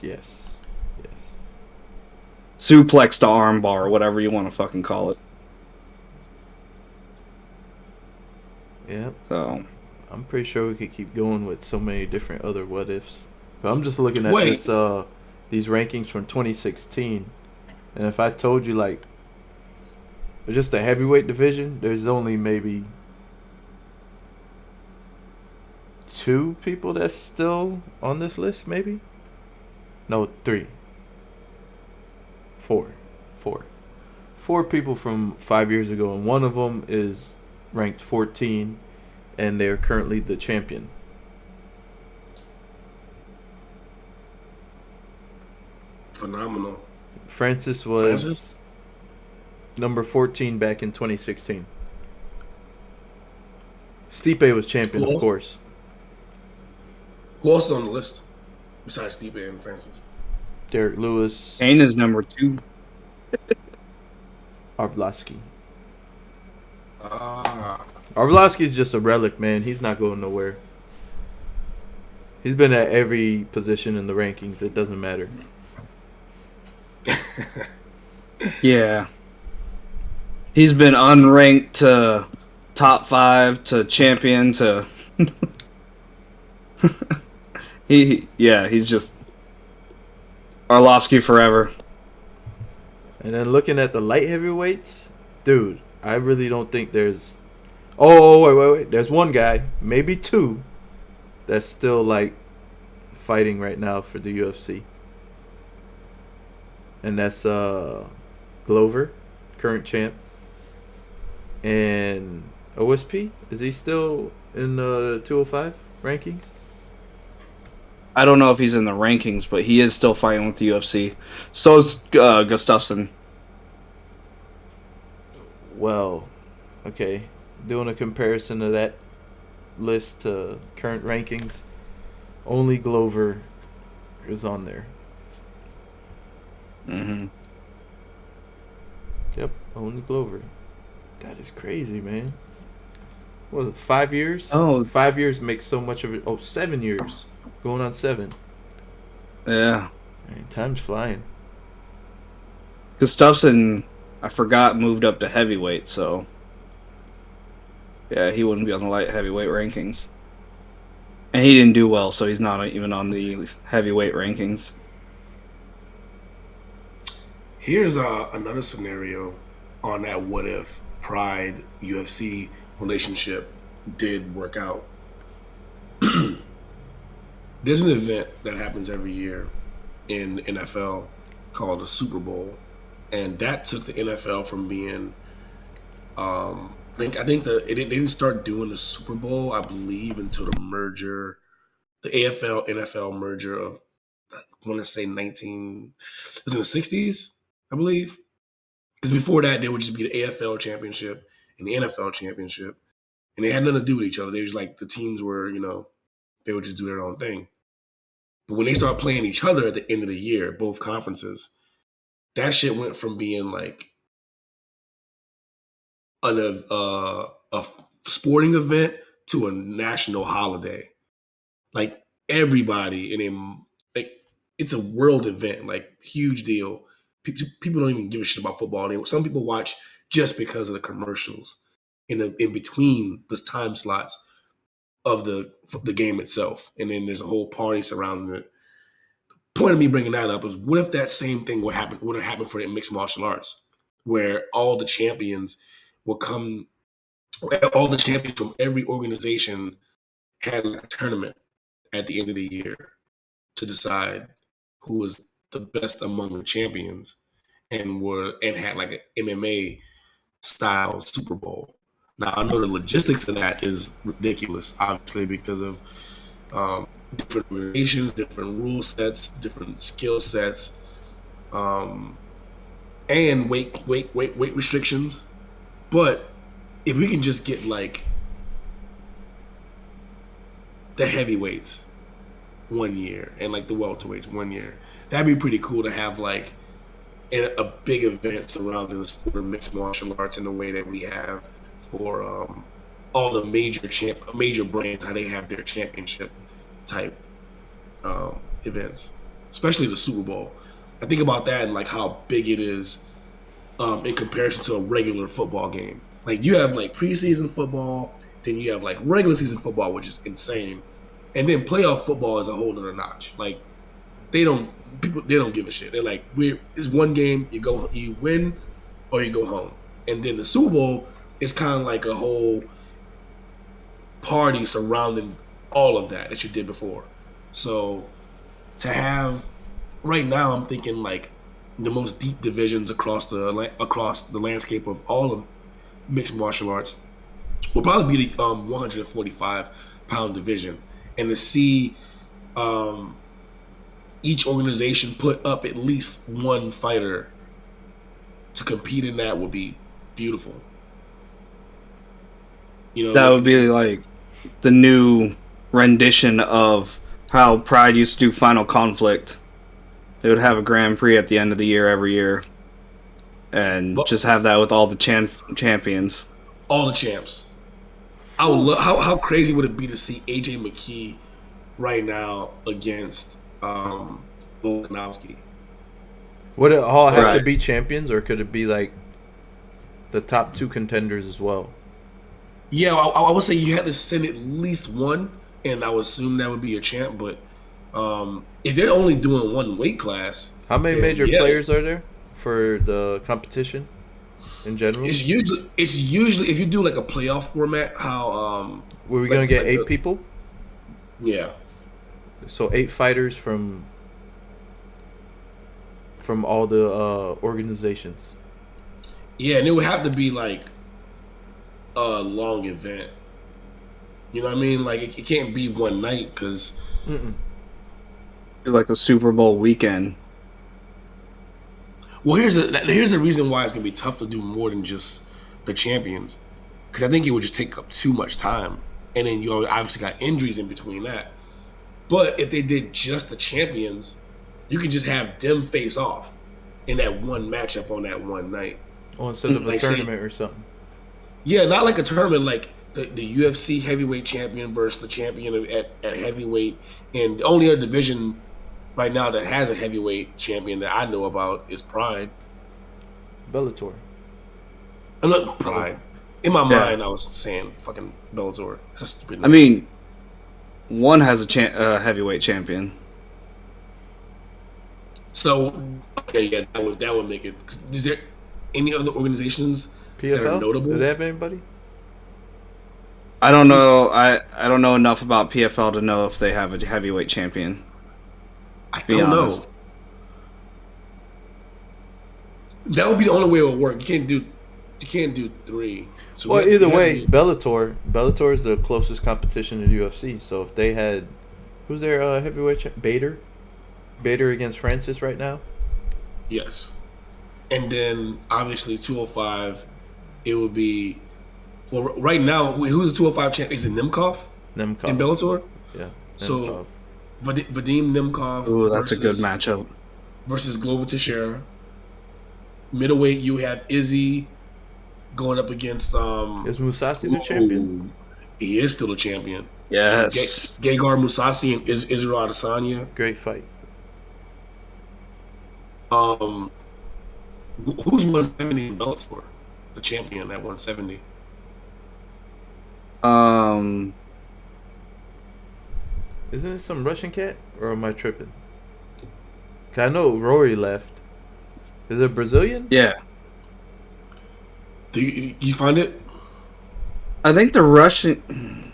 S3: Yes.
S2: Suplex to armbar, or whatever you want to fucking call it.
S3: Yeah.
S2: So,
S3: I'm pretty sure we could keep going with so many different other what ifs. But I'm just looking at these rankings from 2016, and if I told you like just the heavyweight division, there's only maybe 2 people that's still on this list, maybe. No, 3. 4 people from 5 years ago, and one of them is ranked 14, and they're currently the champion.
S1: Phenomenal.
S3: Francis was number 14 back in 2016. Stipe was champion, of course.
S1: Who else is on the list besides Stipe and Francis?
S3: Derek Lewis.
S2: Kane is number 2.
S3: Arvlasky.
S1: Ah.
S3: Arvlasky's just a relic, man. He's not going nowhere. He's been at every position in the rankings. It doesn't matter.
S2: Yeah. He's been unranked to top 5 to champion to... he's just Arlovsky forever.
S3: And then looking at the light heavyweights, dude, I really don't think there's... Oh, wait. There's one guy, maybe 2, that's still, like, fighting right now for the UFC. And that's Glover, current champ. And OSP, is he still in the 205 rankings?
S2: I don't know if he's in the rankings, but he is still fighting with the UFC. So is Gustafsson.
S3: Well, okay. Doing a comparison of that list to current rankings, only Glover is on there.
S2: Mm-hmm.
S3: Yep, only Glover. That is crazy, man. What was it, 5 years?
S2: Oh.
S3: 5 years makes so much of it. Oh, 7 years. Going on 7.
S2: Yeah.
S3: Man, time's flying.
S2: Gustafsson, I forgot, moved up to heavyweight, so... Yeah, he wouldn't be on the light heavyweight rankings. And he didn't do well, so he's not even on the heavyweight rankings.
S1: Here's another scenario on that what if Pride UFC relationship did work out. There's an event that happens every year in the NFL called the Super Bowl, and that took the NFL from being I think they didn't start doing the Super Bowl, I believe, until the merger, the AFL NFL merger of, I want to say 19, it was in the 60s, I believe. Because before that, there would just be the AFL championship and the NFL championship, and they had nothing to do with each other. They was like the teams were, they would just do their own thing. But when they start playing each other at the end of the year, both conferences, that shit went from being like a sporting event to a national holiday. Like everybody, and then like it's a world event, like huge deal. People don't even give a shit about football. Some people watch just because of the commercials in between the time slots of the game itself, and then there's a whole party surrounding it. Point of me bringing that up is, what if that same thing would have happened for the mixed martial arts, where all the champions will come, all the champions from every organization had a tournament at the end of the year to decide who was the best among the champions, and had like an MMA style Super Bowl. Now I know the logistics of that is ridiculous, obviously, because of different relations, different rule sets, different skill sets, um, and weight restrictions. But if we can just get like the heavyweights one year and like the welterweights one year, that'd be pretty cool to have like a big event surrounding the sport of mixed martial arts in the way that we have for all the major brands, how they have their championship type events, especially the Super Bowl. I think about that and like how big it is in comparison to a regular football game. Like you have like preseason football, then you have like regular season football, which is insane, and then playoff football is a whole other notch. Like they don't give a shit. They're like, it's one game, you win or you go home. And then the Super Bowl is kind of like a whole party surrounding all of that you did before. So to have right now, I'm thinking like the most deep divisions across the landscape of all of mixed martial arts will probably be the 145-pound division, and to see each organization put up at least one fighter to compete in that would be beautiful.
S2: That would be like the new rendition of how Pride used to do Final Conflict. They would have a Grand Prix at the end of the year every year, and just have that with all the champions.
S1: All the champs. I would love. How crazy would it be to see AJ McKee right now against Volkanovski?
S3: Would it all have to be champions, or could it be like the top two contenders as well?
S1: Yeah, I would say you had to send at least one, and I would assume that would be a champ. But if they're only doing one weight class,
S3: how many major players are there for the competition in general?
S1: It's usually if you do like a playoff format, how
S3: were we gonna get 8 people?
S1: Yeah.
S3: So 8 fighters from all the organizations.
S1: Yeah, and it would have to be like a long event. You know what I mean? Like it can't be one night because
S2: like a Super Bowl weekend.
S1: Well, here's the reason why it's gonna be tough to do more than just the champions, because I think it would just take up too much time, and then you obviously got injuries in between that. But if they did just the champions, you could just have them face off in that one matchup on that one night.
S3: Oh, instead of a tournament or something.
S1: Yeah, not like a tournament, like the UFC heavyweight champion versus the champion at heavyweight. And the only other division right now that has a heavyweight champion that I know about is Pride.
S3: Bellator.
S1: I'm not Pride. In my mind, I was saying fucking Bellator. It's a stupid name.
S2: I mean, one has a heavyweight champion.
S1: So, okay, yeah, that would make it. Is there any other organizations
S3: PFL?
S1: that are notable?
S3: Do they have anybody?
S2: I don't know. I don't know enough about PFL to know if they have a heavyweight champion.
S1: I don't know. That would be the only way it would work. You can't do You can't do 3. So
S3: Well, either
S1: it had to
S3: way,
S1: be
S3: Bellator is the closest competition to UFC. So if they had, who's their heavyweight Bader against Francis right now.
S1: yes. And then obviously 205, it would be right now. Who's the 205 champ? Is it Nemkov in
S3: Nemkov.
S1: Bellator?
S3: Yeah,
S1: So
S3: Nemkov.
S1: Vadim Nemkov
S2: Ooh, that's a good matchup.
S1: versus Glover Teixeira. Middleweight, you have Izzy going up against
S3: Is Musasi the champion?
S1: ooh, he is still a champion. So
S2: Yes.
S1: Gegard Mousasi and Israel Adesanya.
S3: Great fight.
S1: Um, who's 170 in Bellator? The champion at 170.
S2: Um,
S3: Isn't it some Russian cat, or am I tripping? 'Cause I know Rory left. Is it Brazilian?
S2: yeah.
S1: Do you find it?
S2: I think the Russian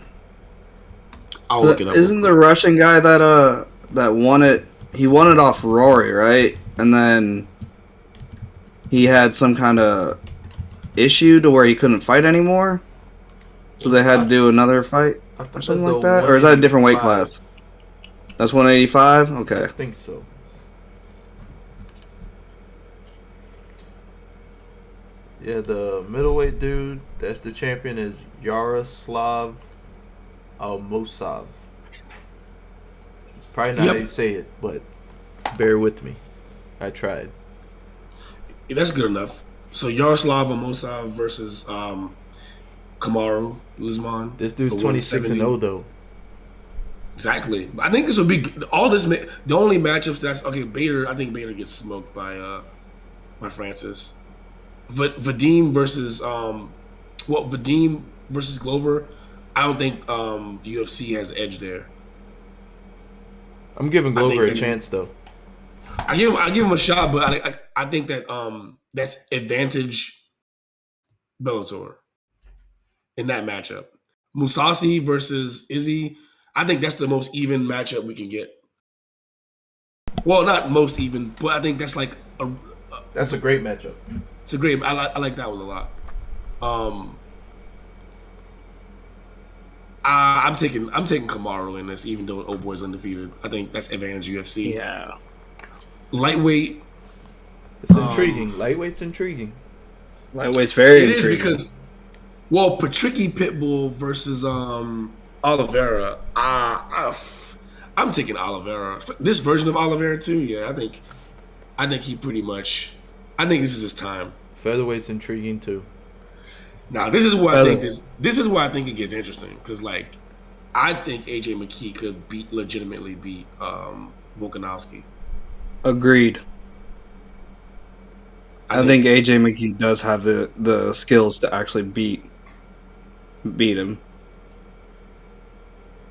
S1: I'll look it up.
S2: isn't the Russian guy that won it. He won it off Rory, right? And then he had some kind of issue to where he couldn't fight anymore. So they had to do another fight
S3: I
S2: or
S3: thought
S2: something
S3: that's
S2: like
S3: the
S2: that? Or is that a different weight
S3: 185.
S2: class? That's 185? Okay.
S3: I think so. Yeah, the middleweight dude that's the champion is Yaroslav Almosov. Probably not how you say it, but bear with me. I tried.
S1: Yeah, that's good enough. So Yaroslav Amosov versus Kamaru Usman.
S3: This dude's
S1: for
S3: 26 and
S1: 170.
S3: 0 though.
S1: Exactly. I think this would be all this. The only matchups that's okay. Bader. I think Bader gets smoked by Francis. Vadim versus Vadim versus Glover. I don't think UFC has the edge there.
S3: I'm giving
S1: I think
S3: Glover a
S1: that-
S3: chance though.
S1: I give him a shot, but I think that that's advantage Bellator in that matchup. Musasi versus Izzy. I think that's the most even matchup we can get. Well, not most even, but I think that's like
S3: That's a great matchup.
S1: it's a great. I like that one a lot. I'm taking Kamaru in this, even though Old Boy's undefeated. I think that's advantage UFC.
S2: Yeah.
S1: Lightweight,
S3: It's intriguing. Lightweight's intriguing.
S2: Lightweight's very
S1: it is
S2: intriguing.
S1: because Patricky Pitbull versus Oliveira. I'm taking Oliveira. This version of Oliveira too. Yeah, I think he pretty much. I think this is his time.
S3: Featherweight's intriguing too.
S1: Now this is where I think this is where I think it gets interesting because I think AJ McKee could legitimately beat Volkanovski.
S2: Agreed. I think AJ McKee does have the skills to actually beat him.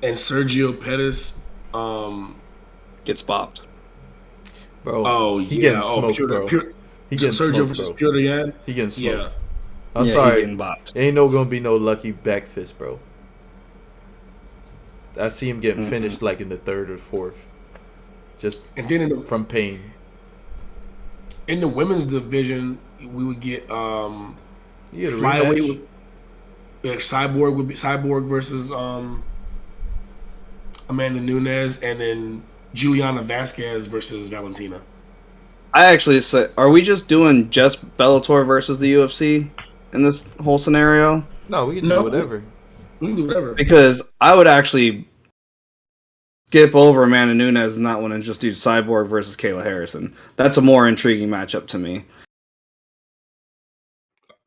S1: And Sergio Pettis.
S2: Gets bopped.
S3: Bro.
S1: Oh
S3: he
S1: yeah.
S3: getting smoked, bro. He getting
S1: Sergio
S3: smoked,
S1: versus
S3: bro.
S1: Piotr Yan.
S3: He getting smoked.
S1: Yeah.
S3: I'm
S2: Yeah,
S3: sorry.
S2: he getting bopped.
S3: Ain't gonna be no lucky back fist, bro. I see him getting finished like in the third or fourth, just
S1: And then
S3: from pain.
S1: in the women's division, we would get
S3: You get a
S1: flyweight
S3: rematch.
S1: with Cyborg would be Cyborg versus Amanda Nunes, and then Juliana Vasquez versus Valentina.
S2: I actually say, are we just doing just Bellator versus the UFC in this whole scenario?
S3: No, we can
S1: No.
S3: do whatever.
S1: We can do whatever.
S2: Because I would actually skip over Amanda Nunes and not want to just do Cyborg versus Kayla Harrison. That's a more intriguing matchup to me.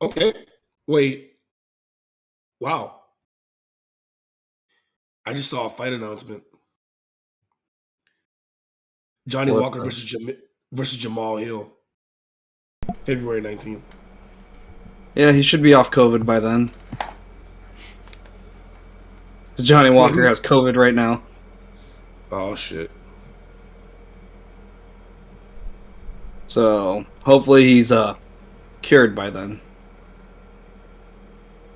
S1: Okay. Wait. Wow. I just saw a fight announcement. Johnny
S2: What's
S1: Walker
S2: that?
S1: versus Jamal Hill. February 19th.
S2: Yeah, he should be off COVID by then. 'Cause Johnny Walker has COVID right now.
S1: Oh shit.
S2: So hopefully he's cured by then.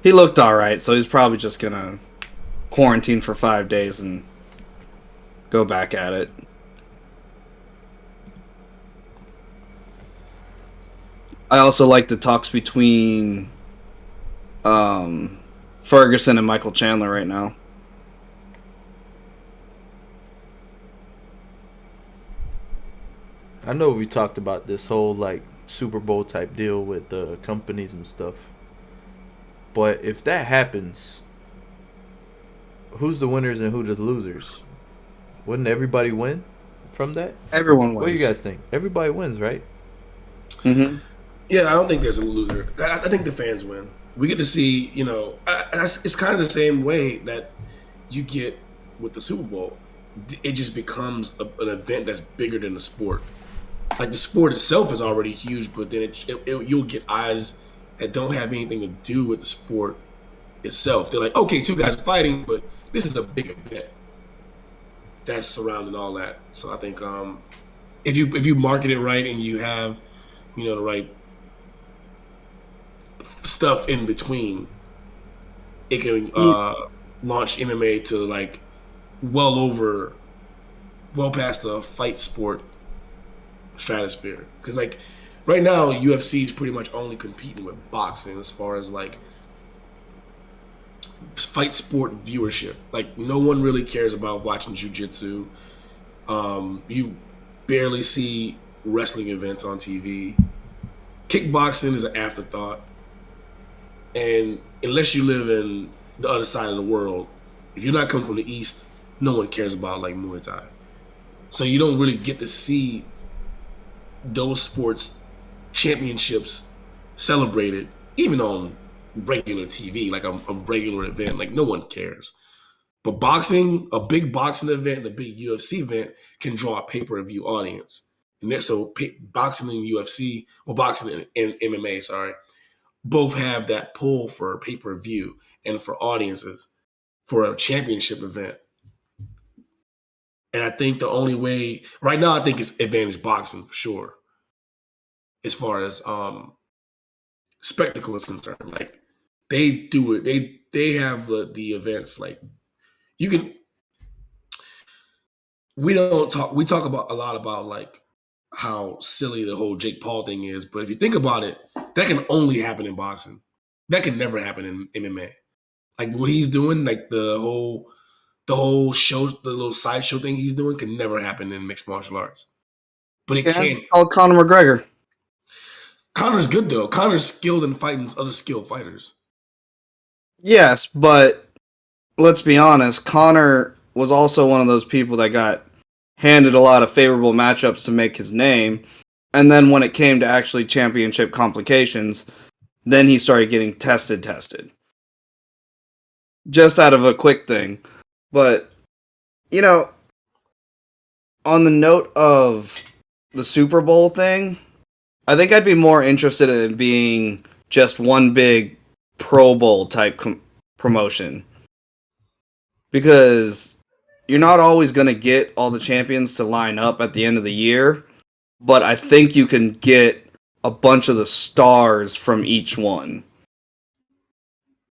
S2: He looked alright, so he's probably just gonna quarantine for 5 days and go back at it. I also like the talks between Ferguson and Michael Chandler right now.
S3: I know we talked about this whole like Super Bowl type deal with the companies and stuff, but if that happens, who's the winners and who's the losers? Wouldn't everybody win from that?
S2: Everyone
S3: What do you
S2: wins.
S3: guys think? Everybody wins, right?
S2: Mm-hmm.
S1: Yeah, I don't think there's a loser. I think the fans win. We get to see, it's kind of the same way that you get with the Super Bowl. It just becomes an event that's bigger than the sport. Like the sport itself is already huge, but then you'll get eyes that don't have anything to do with the sport itself. They're like, okay, two guys are fighting, but this is a big event that's surrounding all that. So I think if you market it right and you have the right stuff in between, it can launch MMA to like well past the fight sport stratosphere. Because like right now, UFC is pretty much only competing with boxing as far as like fight sport viewership. Like no one really cares about watching jujitsu. You barely see wrestling events on TV. Kickboxing is an afterthought. And unless you live in the other side of the world, if you're not coming from the East, no one cares about like Muay Thai. So you don't really get to see those sports championships celebrated, even on regular TV, like a regular event. Like no one cares. But boxing, a big boxing event, a big UFC event can draw a pay-per-view audience. And so boxing and UFC, well, boxing and MMA, sorry, both have that pull for pay-per-view and for audiences for a championship event. And I think the only way right now, I think it's advantage boxing for sure, as far as spectacle is concerned. Like they do it, they have the events. Like you can, we don't talk, we talk about a lot about like how silly the whole Jake Paul thing is, but if you think about it, that can only happen in boxing. That can never happen in MMA. Like what he's doing, like the whole show, the little sideshow thing he's doing, can never happen in mixed martial arts. But it
S2: Yeah,
S1: can.
S2: called Conor McGregor.
S1: Connor's good though. Connor's skilled in fighting other skilled fighters.
S2: Yes, but let's be honest, Conor was also one of those people that got handed a lot of favorable matchups to make his name. And then when it came to actually championship complications, then he started getting tested. Just out of a quick thing. But, you know, on the note of the Super Bowl thing, I think I'd be more interested in being just one big Pro Bowl type promotion. Because you're not always going to get all the champions to line up at the end of the year, but I think you can get a bunch of the stars from each one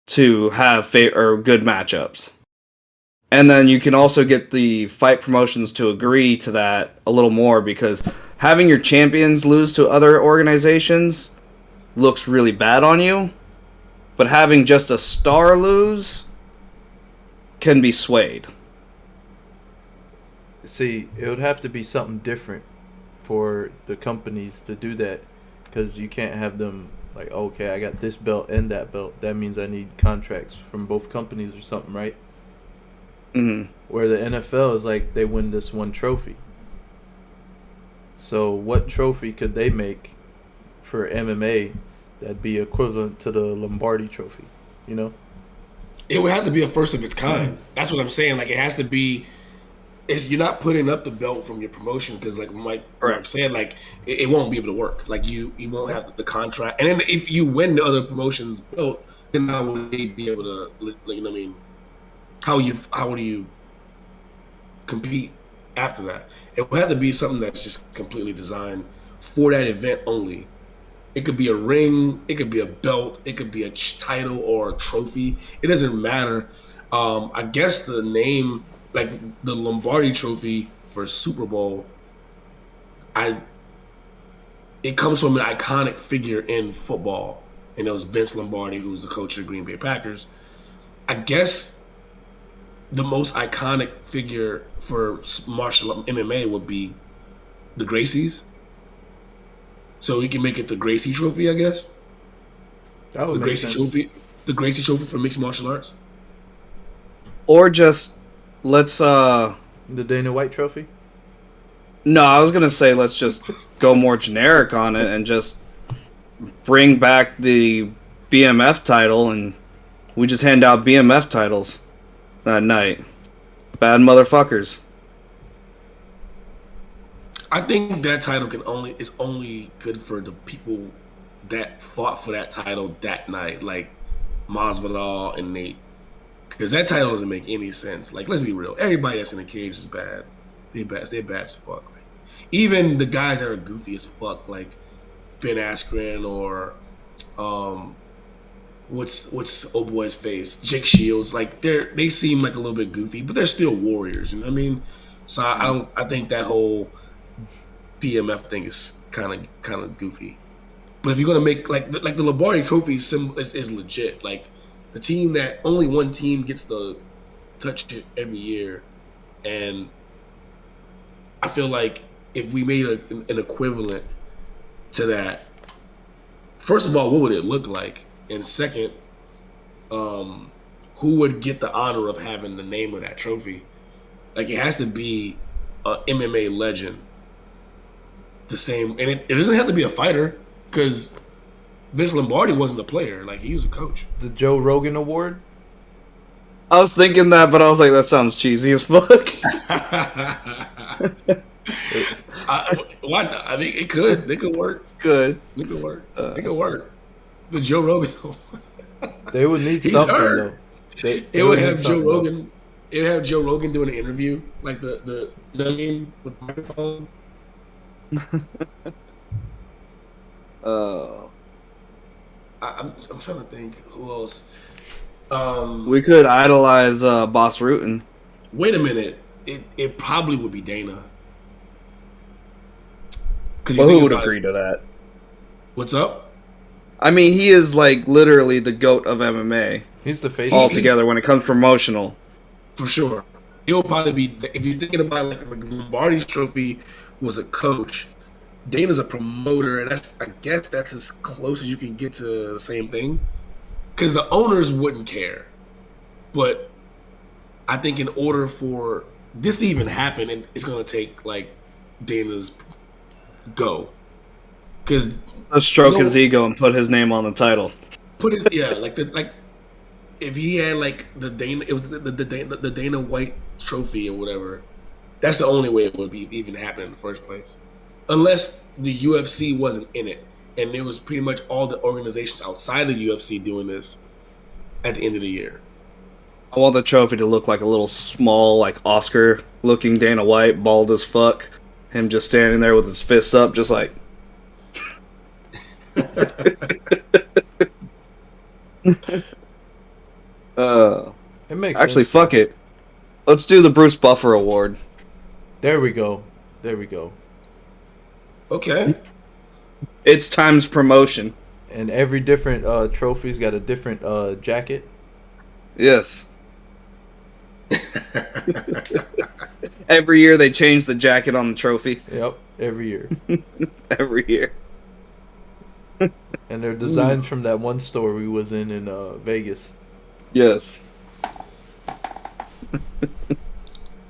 S2: to have or good matchups. And then you can also get the fight promotions to agree to that a little more, because having your champions lose to other organizations looks really bad on you, but having just a star lose can be swayed.
S3: See, it would have to be something different for the companies to do that, because you can't have them like, okay, I got this belt and that belt. That means I need contracts from both companies or something, right?
S2: Mm-hmm.
S3: Where the NFL is like, they win this one trophy. So what trophy could they make for MMA that'd be equivalent to the Lombardi trophy? You know?
S1: It would have to be a first of its kind. That's what I'm saying. Like it has to be. You're not putting up the belt from your promotion, because like Mark said, like it won't be able to work. Like you won't have the contract. And then if you win the other promotion's belt, then how would they be able to? You know what I mean? How do you compete after that? It would have to be something that's just completely designed for that event only. It could be a ring, it could be a belt, it could be a title or a trophy. It doesn't matter. I guess the name, like the Lombardi Trophy for Super Bowl, it comes from an iconic figure in football. and it was Vince Lombardi who was the coach of the Green Bay Packers. I guess the most iconic figure for martial MMA would be the Gracies. So he can make it the Gracie Trophy, I guess.
S3: That would
S1: The
S3: make
S1: Gracie
S3: sense.
S1: Trophy, the Gracie Trophy for mixed martial arts.
S2: Or just let's
S3: The Dana White Trophy.
S2: no, I was gonna say let's just go more generic on it and just bring back the BMF title, and we just hand out BMF titles that night. Bad motherfuckers.
S1: I think that title is only good for the people that fought for that title that night, like Masvidal and Nate, because that title doesn't make any sense. Like, let's be real, everybody that's in the cage is bad. They're bad as fuck. Like, even the guys that are goofy as fuck, like Ben Askren or what's old boy's face, Jake Shields. Like, they seem like a little bit goofy, but they're still warriors. You know what I mean? So I think that whole BMF thing is kind of goofy. But if you're gonna make like the Lombardi Trophy symbol is legit. Like, the team that only one team gets to touch it every year, and I feel like if we made an equivalent to that, first of all, what would it look like? And second, who would get the honor of having the name of that trophy? Like, it has to be a MMA legend. The same, and it doesn't have to be a fighter, because Vince Lombardi wasn't a player; like, he was a coach.
S3: The Joe Rogan Award.
S2: I was thinking that, but I was like, that sounds cheesy as fuck.
S1: Why not? I think it could. It could work.
S2: Good.
S1: It could work. It could work. The Joe Rogan.
S3: They would need
S1: He's
S3: something
S1: hurt.
S3: though. They
S1: It would
S3: need
S1: have Joe
S3: something, though.
S1: Rogan. It would have Joe Rogan doing an interview, like the game with the microphone.
S2: Uh,
S1: I'm trying to think who else.
S2: we could idolize Boss Rutan.
S1: Wait a minute. It probably would be Dana. Because
S2: Well, who would agree to that?
S1: What's up?
S2: I mean, he is like literally the GOAT of MMA
S3: He's the face.
S2: altogether when it comes promotional.
S1: For sure. It will probably be, if you're thinking about like Lombardi's trophy was a coach, Dana's a promoter, and I guess that's as close as you can get to the same thing. Because the owners wouldn't care. But I think in order for this to even happen, it's going to take like Dana's go. Because
S2: Let's stroke his ego and put his name on the title.
S1: if he had like the Dana, it was the Dana White trophy or whatever. That's the only way it would be even happen in the first place, unless the UFC wasn't in it, and it was pretty much all the organizations outside the UFC doing this at the end of the year.
S2: I want the trophy to look like a little small, like Oscar-looking Dana White, bald as fuck. Him just standing there with his fists up, just like.
S3: It makes
S2: Actually,
S3: sense.
S2: fuck it. Let's do the Bruce Buffer Award.
S3: There we go. There we go.
S1: Okay.
S2: It's times promotion.
S3: And every different trophy's got a different jacket.
S2: Yes. Every year they change the jacket on the trophy.
S3: Yep, every year.
S2: Every year.
S3: And they're designs from that one store we was in Vegas.
S2: Yes.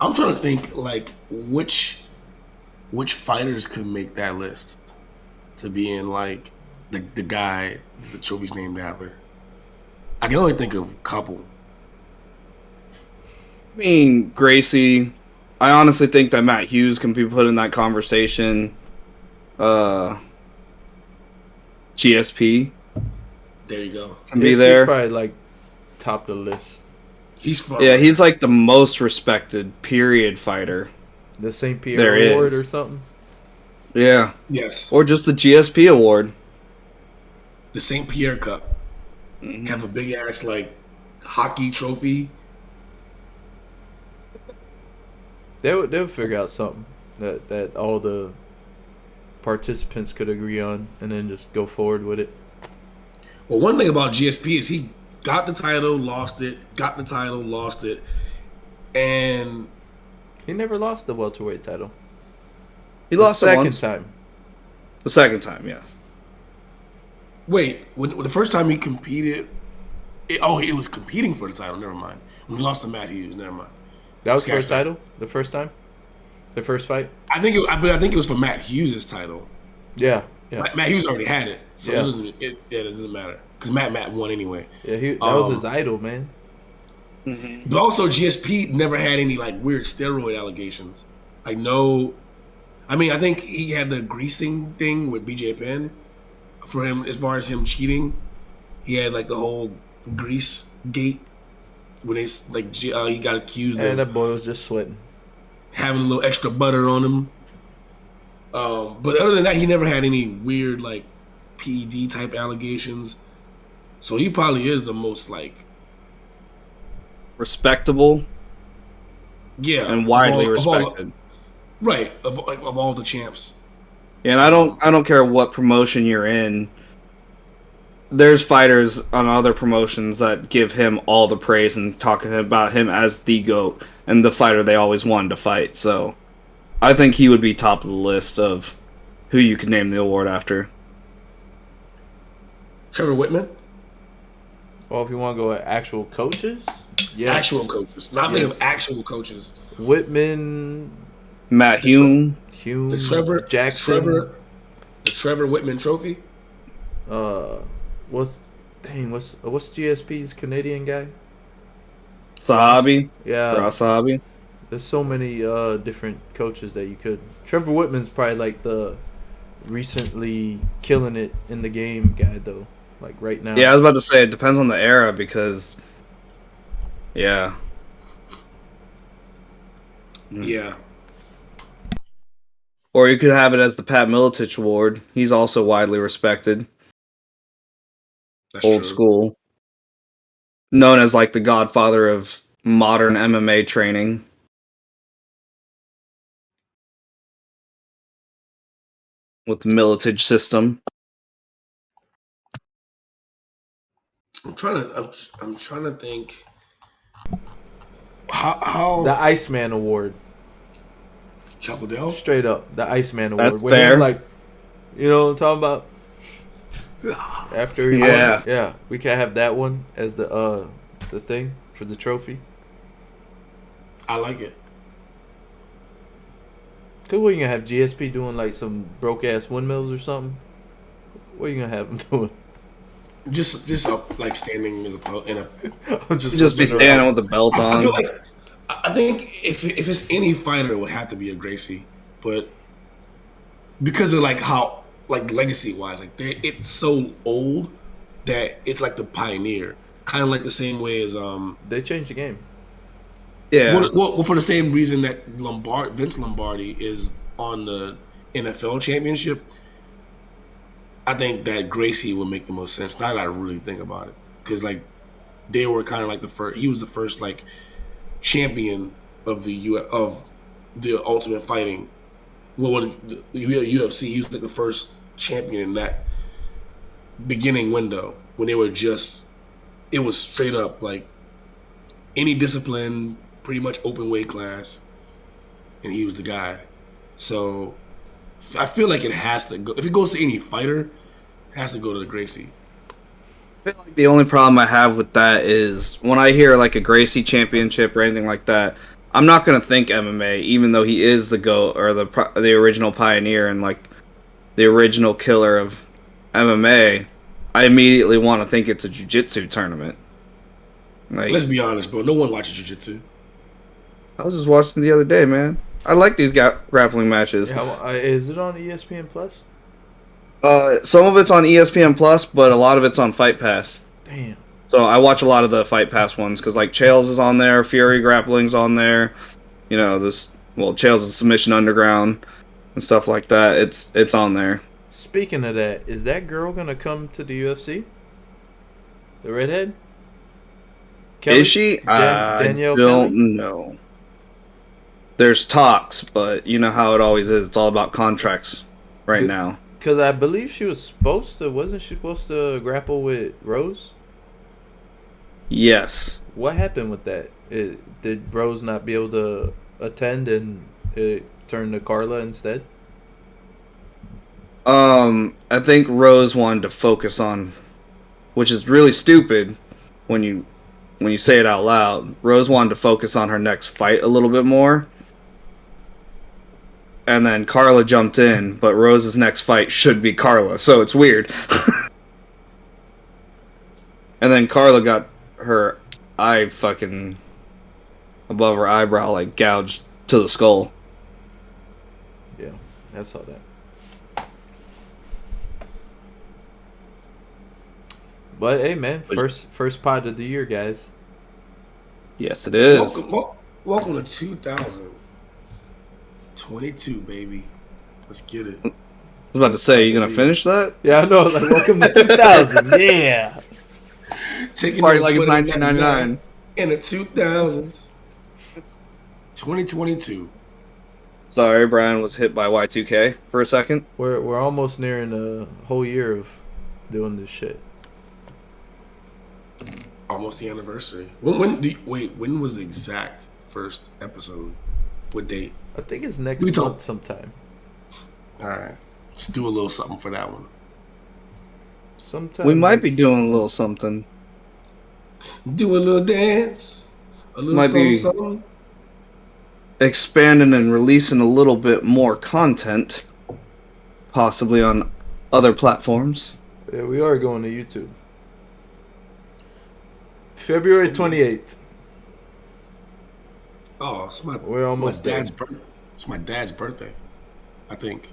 S1: I'm trying to think like which fighters could make that list to be in like the guy the trophy's named after. I can only think of a couple.
S2: I mean, Gracie. I honestly think that Matt Hughes can be put in that conversation. GSP
S1: There you go.
S2: can be
S3: He's
S2: there.
S3: probably like top of the list.
S1: He's fun.
S2: Yeah, he's like the most respected period fighter.
S3: The St.
S2: There
S3: Pierre Award
S2: is.
S3: or something.
S2: Yeah.
S1: Yes.
S2: Or just the GSP award.
S1: The St. Pierre Cup. Have a big ass like hockey trophy.
S3: They'll figure out something that all the participants could agree on, and then just go forward with it.
S1: Well, one thing about GSP is he got the title, lost it, got the title, lost it, and
S3: He never lost the welterweight title.
S2: He
S3: The
S2: lost it
S3: second
S2: once.
S3: time.
S2: The second time, yes.
S1: wait, when the first time he competed, it was competing for the title. Never mind. When he lost to Matt Hughes, never mind.
S3: That was for a
S1: Scratch that.
S3: title? The first time? The first fight?
S1: I think it was for Matt Hughes' title.
S3: Yeah. Yeah.
S1: Matt Hughes already had it, so
S3: Yeah.
S1: it doesn't matter because Matt won anyway.
S3: Yeah, that was his idol, man.
S1: But also GSP never had any like weird steroid allegations. Like no, I mean I think he had the greasing thing with BJ Penn for him as far as him cheating. He had like the whole grease gate when it's like he got accused
S3: And
S1: of
S3: that boy was just sweating.
S1: having a little extra butter on him. But other than that, he never had any weird like PED type allegations. So he probably is the most like
S2: Respectable and widely respected.
S1: Right, of all the champs.
S2: And I don't care what promotion you're in. There's fighters on other promotions that give him all the praise and talk about him as the GOAT and the fighter they always wanted to fight. So I think he would be top of the list of who you could name the award after.
S1: Trevor Whitman?
S3: Well, if you want to go at actual coaches, yeah.
S1: Actual coaches. Not many of actual coaches.
S3: Whitman,
S2: Matt Hume.
S1: The Trevor
S3: Jackson.
S1: The Trevor Whitman Trophy?
S3: What's GSP's Canadian guy?
S2: Sahabi.
S3: Yeah.
S2: Sahabi.
S3: There's so many different coaches that you could. Trevor Whitman's probably like the recently killing it in the game guy though. Like right now.
S2: Yeah, I was about to say it depends on the era because yeah.
S1: Yeah.
S2: Or you could have it as the Pat Miletich Award. He's also widely respected.
S1: That's
S2: Old
S1: true.
S2: school. Known as like the godfather of modern MMA training. With the Miletich system.
S1: I'm trying to think how
S3: The Iceman Award.
S1: Chappell?
S3: Straight up, the Iceman Award.
S2: That's
S3: With
S2: fair.
S3: him, like, you know what I'm talking about? After he
S2: Yeah.
S3: yeah, we can have that one as the thing for the trophy.
S1: I like it.
S3: Cause what you gonna have GSP doing like some broke ass windmills or something? What are you gonna have him doing?
S1: Just up like standing as in a
S3: I'm
S2: Just be standing with the belt
S1: I
S2: on.
S1: feel like I think if it's any fighter, it would have to be a Gracie, but because of like how like legacy wise, like it's so old that it's like the pioneer, kind of like the same way as
S3: They changed the game.
S2: Yeah.
S1: well for the same reason that Vince Lombardi is on the NFL championship. I think that Gracie would make the most sense. Now that I really think about it, because like they were kind of like the first. He was the first like champion of the Ultimate Fighting. Well, the UFC. He was like the first champion in that beginning window when they were just. It was straight up like any discipline, pretty much open weight class, and he was the guy. So I feel like it has to go. If it goes to any fighter, it has to go to the Gracie.
S2: I feel like the only problem I have with that is when I hear like a Gracie championship or anything like that, I'm not gonna think MMA, even though he is the GOAT or the original pioneer and like the original killer of MMA. I immediately want to think it's a jiu-jitsu tournament. Like,
S1: Let's be honest, bro. No one watches jiu-jitsu.
S2: I was just watching the other day, man. I like these grappling matches.
S3: Yeah, is it on ESPN Plus?
S2: Some of it's on ESPN Plus, but a lot of it's on Fight Pass.
S3: Damn.
S2: So I watch a lot of the Fight Pass ones because like Chaels is on there, Fury Grappling's on there. You know Chaels is Submission Underground and stuff like that. It's on there.
S3: Speaking of that, is that girl gonna come to the UFC? The redhead? Kelly?
S2: Is she? I
S3: Danielle
S2: don't
S3: Kelly?
S2: know. There's talks, but you know how it always is. It's all about contracts right now.
S3: Because I believe she was supposed to. Wasn't she supposed to grapple with Rose?
S2: Yes.
S3: What happened with that? Did Rose not be able to attend and it turned to Carla instead?
S2: I think Rose wanted to focus on, which is really stupid when you say it out loud. Rose wanted to focus on her next fight a little bit more. And then Carla jumped in, but Rose's next fight should be Carla, so it's weird. And then Carla got her eye fucking above her eyebrow, like gouged to the skull.
S3: Yeah, I saw that. But hey, man, first pod of the year, guys.
S2: Yes, it is.
S1: Welcome to 2022, baby. Let's get it.
S2: I was about to say, you gonna finish that?
S3: Yeah, I know. Like, welcome to 2000. Yeah.
S1: Taking
S2: Party
S1: your
S2: like it's
S1: foot in
S2: 1999.
S1: in the 2000s. 2022.
S2: Sorry, Brian was hit by Y2K for a second.
S3: We're almost nearing a whole year of doing this shit.
S1: Almost the anniversary. When was the exact first episode? What date?
S3: I think it's next month sometime.
S1: All right. Let's do a little something for that one.
S3: Sometime
S2: We might be doing a little something.
S1: Do a little dance. A little
S2: Might
S1: something,
S2: be
S1: something.
S2: expanding and releasing a little bit more content, possibly on other platforms.
S3: Yeah, we are going to YouTube. February 28th.
S1: Oh,
S3: We're almost there.
S1: It's my dad's birthday, I think.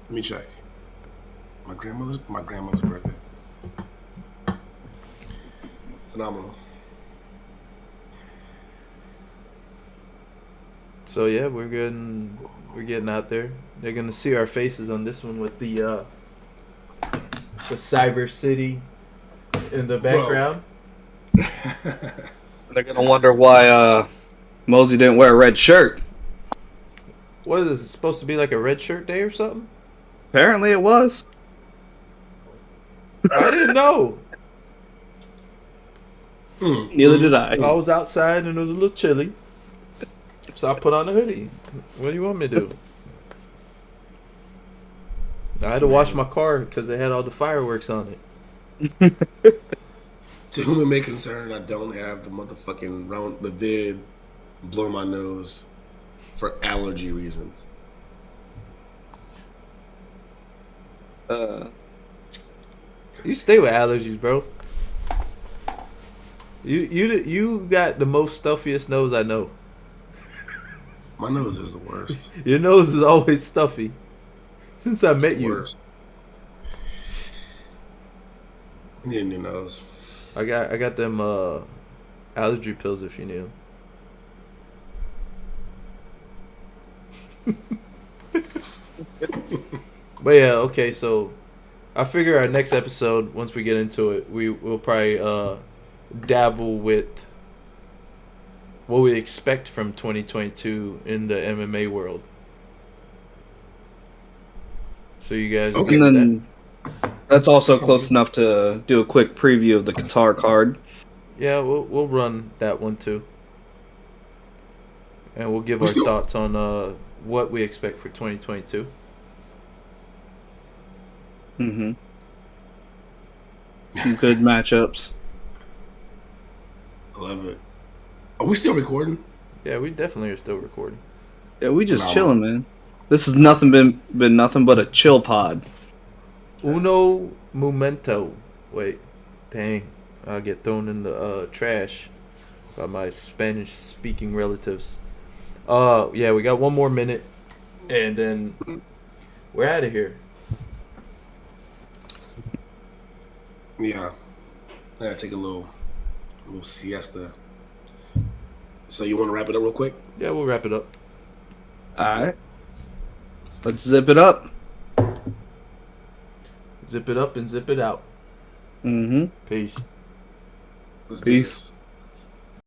S1: Let me check. My grandmother's birthday. Phenomenal.
S3: So yeah, we're getting out there. They're gonna see our faces on this one with the Cyber City in the background.
S2: They're gonna wonder why Mosey didn't wear a red shirt.
S3: What is it supposed to be, like a red shirt day or something?
S2: Apparently it was.
S3: I didn't know.
S2: Neither did I.
S3: I was outside and it was a little chilly, so I put on a hoodie. What do you want me to do? I had to wash my car because they had all the fireworks on it.
S1: To whom it may concern, I don't have the motherfucking the vid blow my nose for allergy reasons.
S3: You stay with allergies, bro. You got the most stuffiest nose I know.
S1: My nose is the worst.
S3: Your nose is always stuffy. Since I met you.
S1: Worst. I need a new nose.
S3: I got them allergy pills if you need them. But yeah, okay, so I figure our next episode, once we get into it, we'll probably dabble with what we expect from 2022 in the MMA world. So you guys
S1: Okay.
S2: And then that's also
S1: Sounds
S2: close
S1: good.
S2: enough to do a quick preview of the Qatar card.
S3: Yeah, we'll run that one too, and we'll give our thoughts on what we expect for 2022.
S2: Mm-hmm. Some good matchups.
S1: I love it. Are we still recording?
S3: Yeah, we definitely are still recording.
S2: Yeah, we just
S1: Nah,
S2: chilling, man. This has been nothing but a chill pod.
S3: Uno momento. Wait, dang, I'll get thrown in the trash by my Spanish-speaking relatives. Yeah, we got one more minute, and then we're out of here.
S1: Yeah. I gotta take a little siesta. So you want to wrap it up real quick?
S3: Yeah, we'll wrap it up.
S2: Alright. Let's zip it up.
S3: Zip it up and zip it out.
S2: Mm-hmm.
S3: Peace.
S1: Let's do
S2: Peace.
S1: this.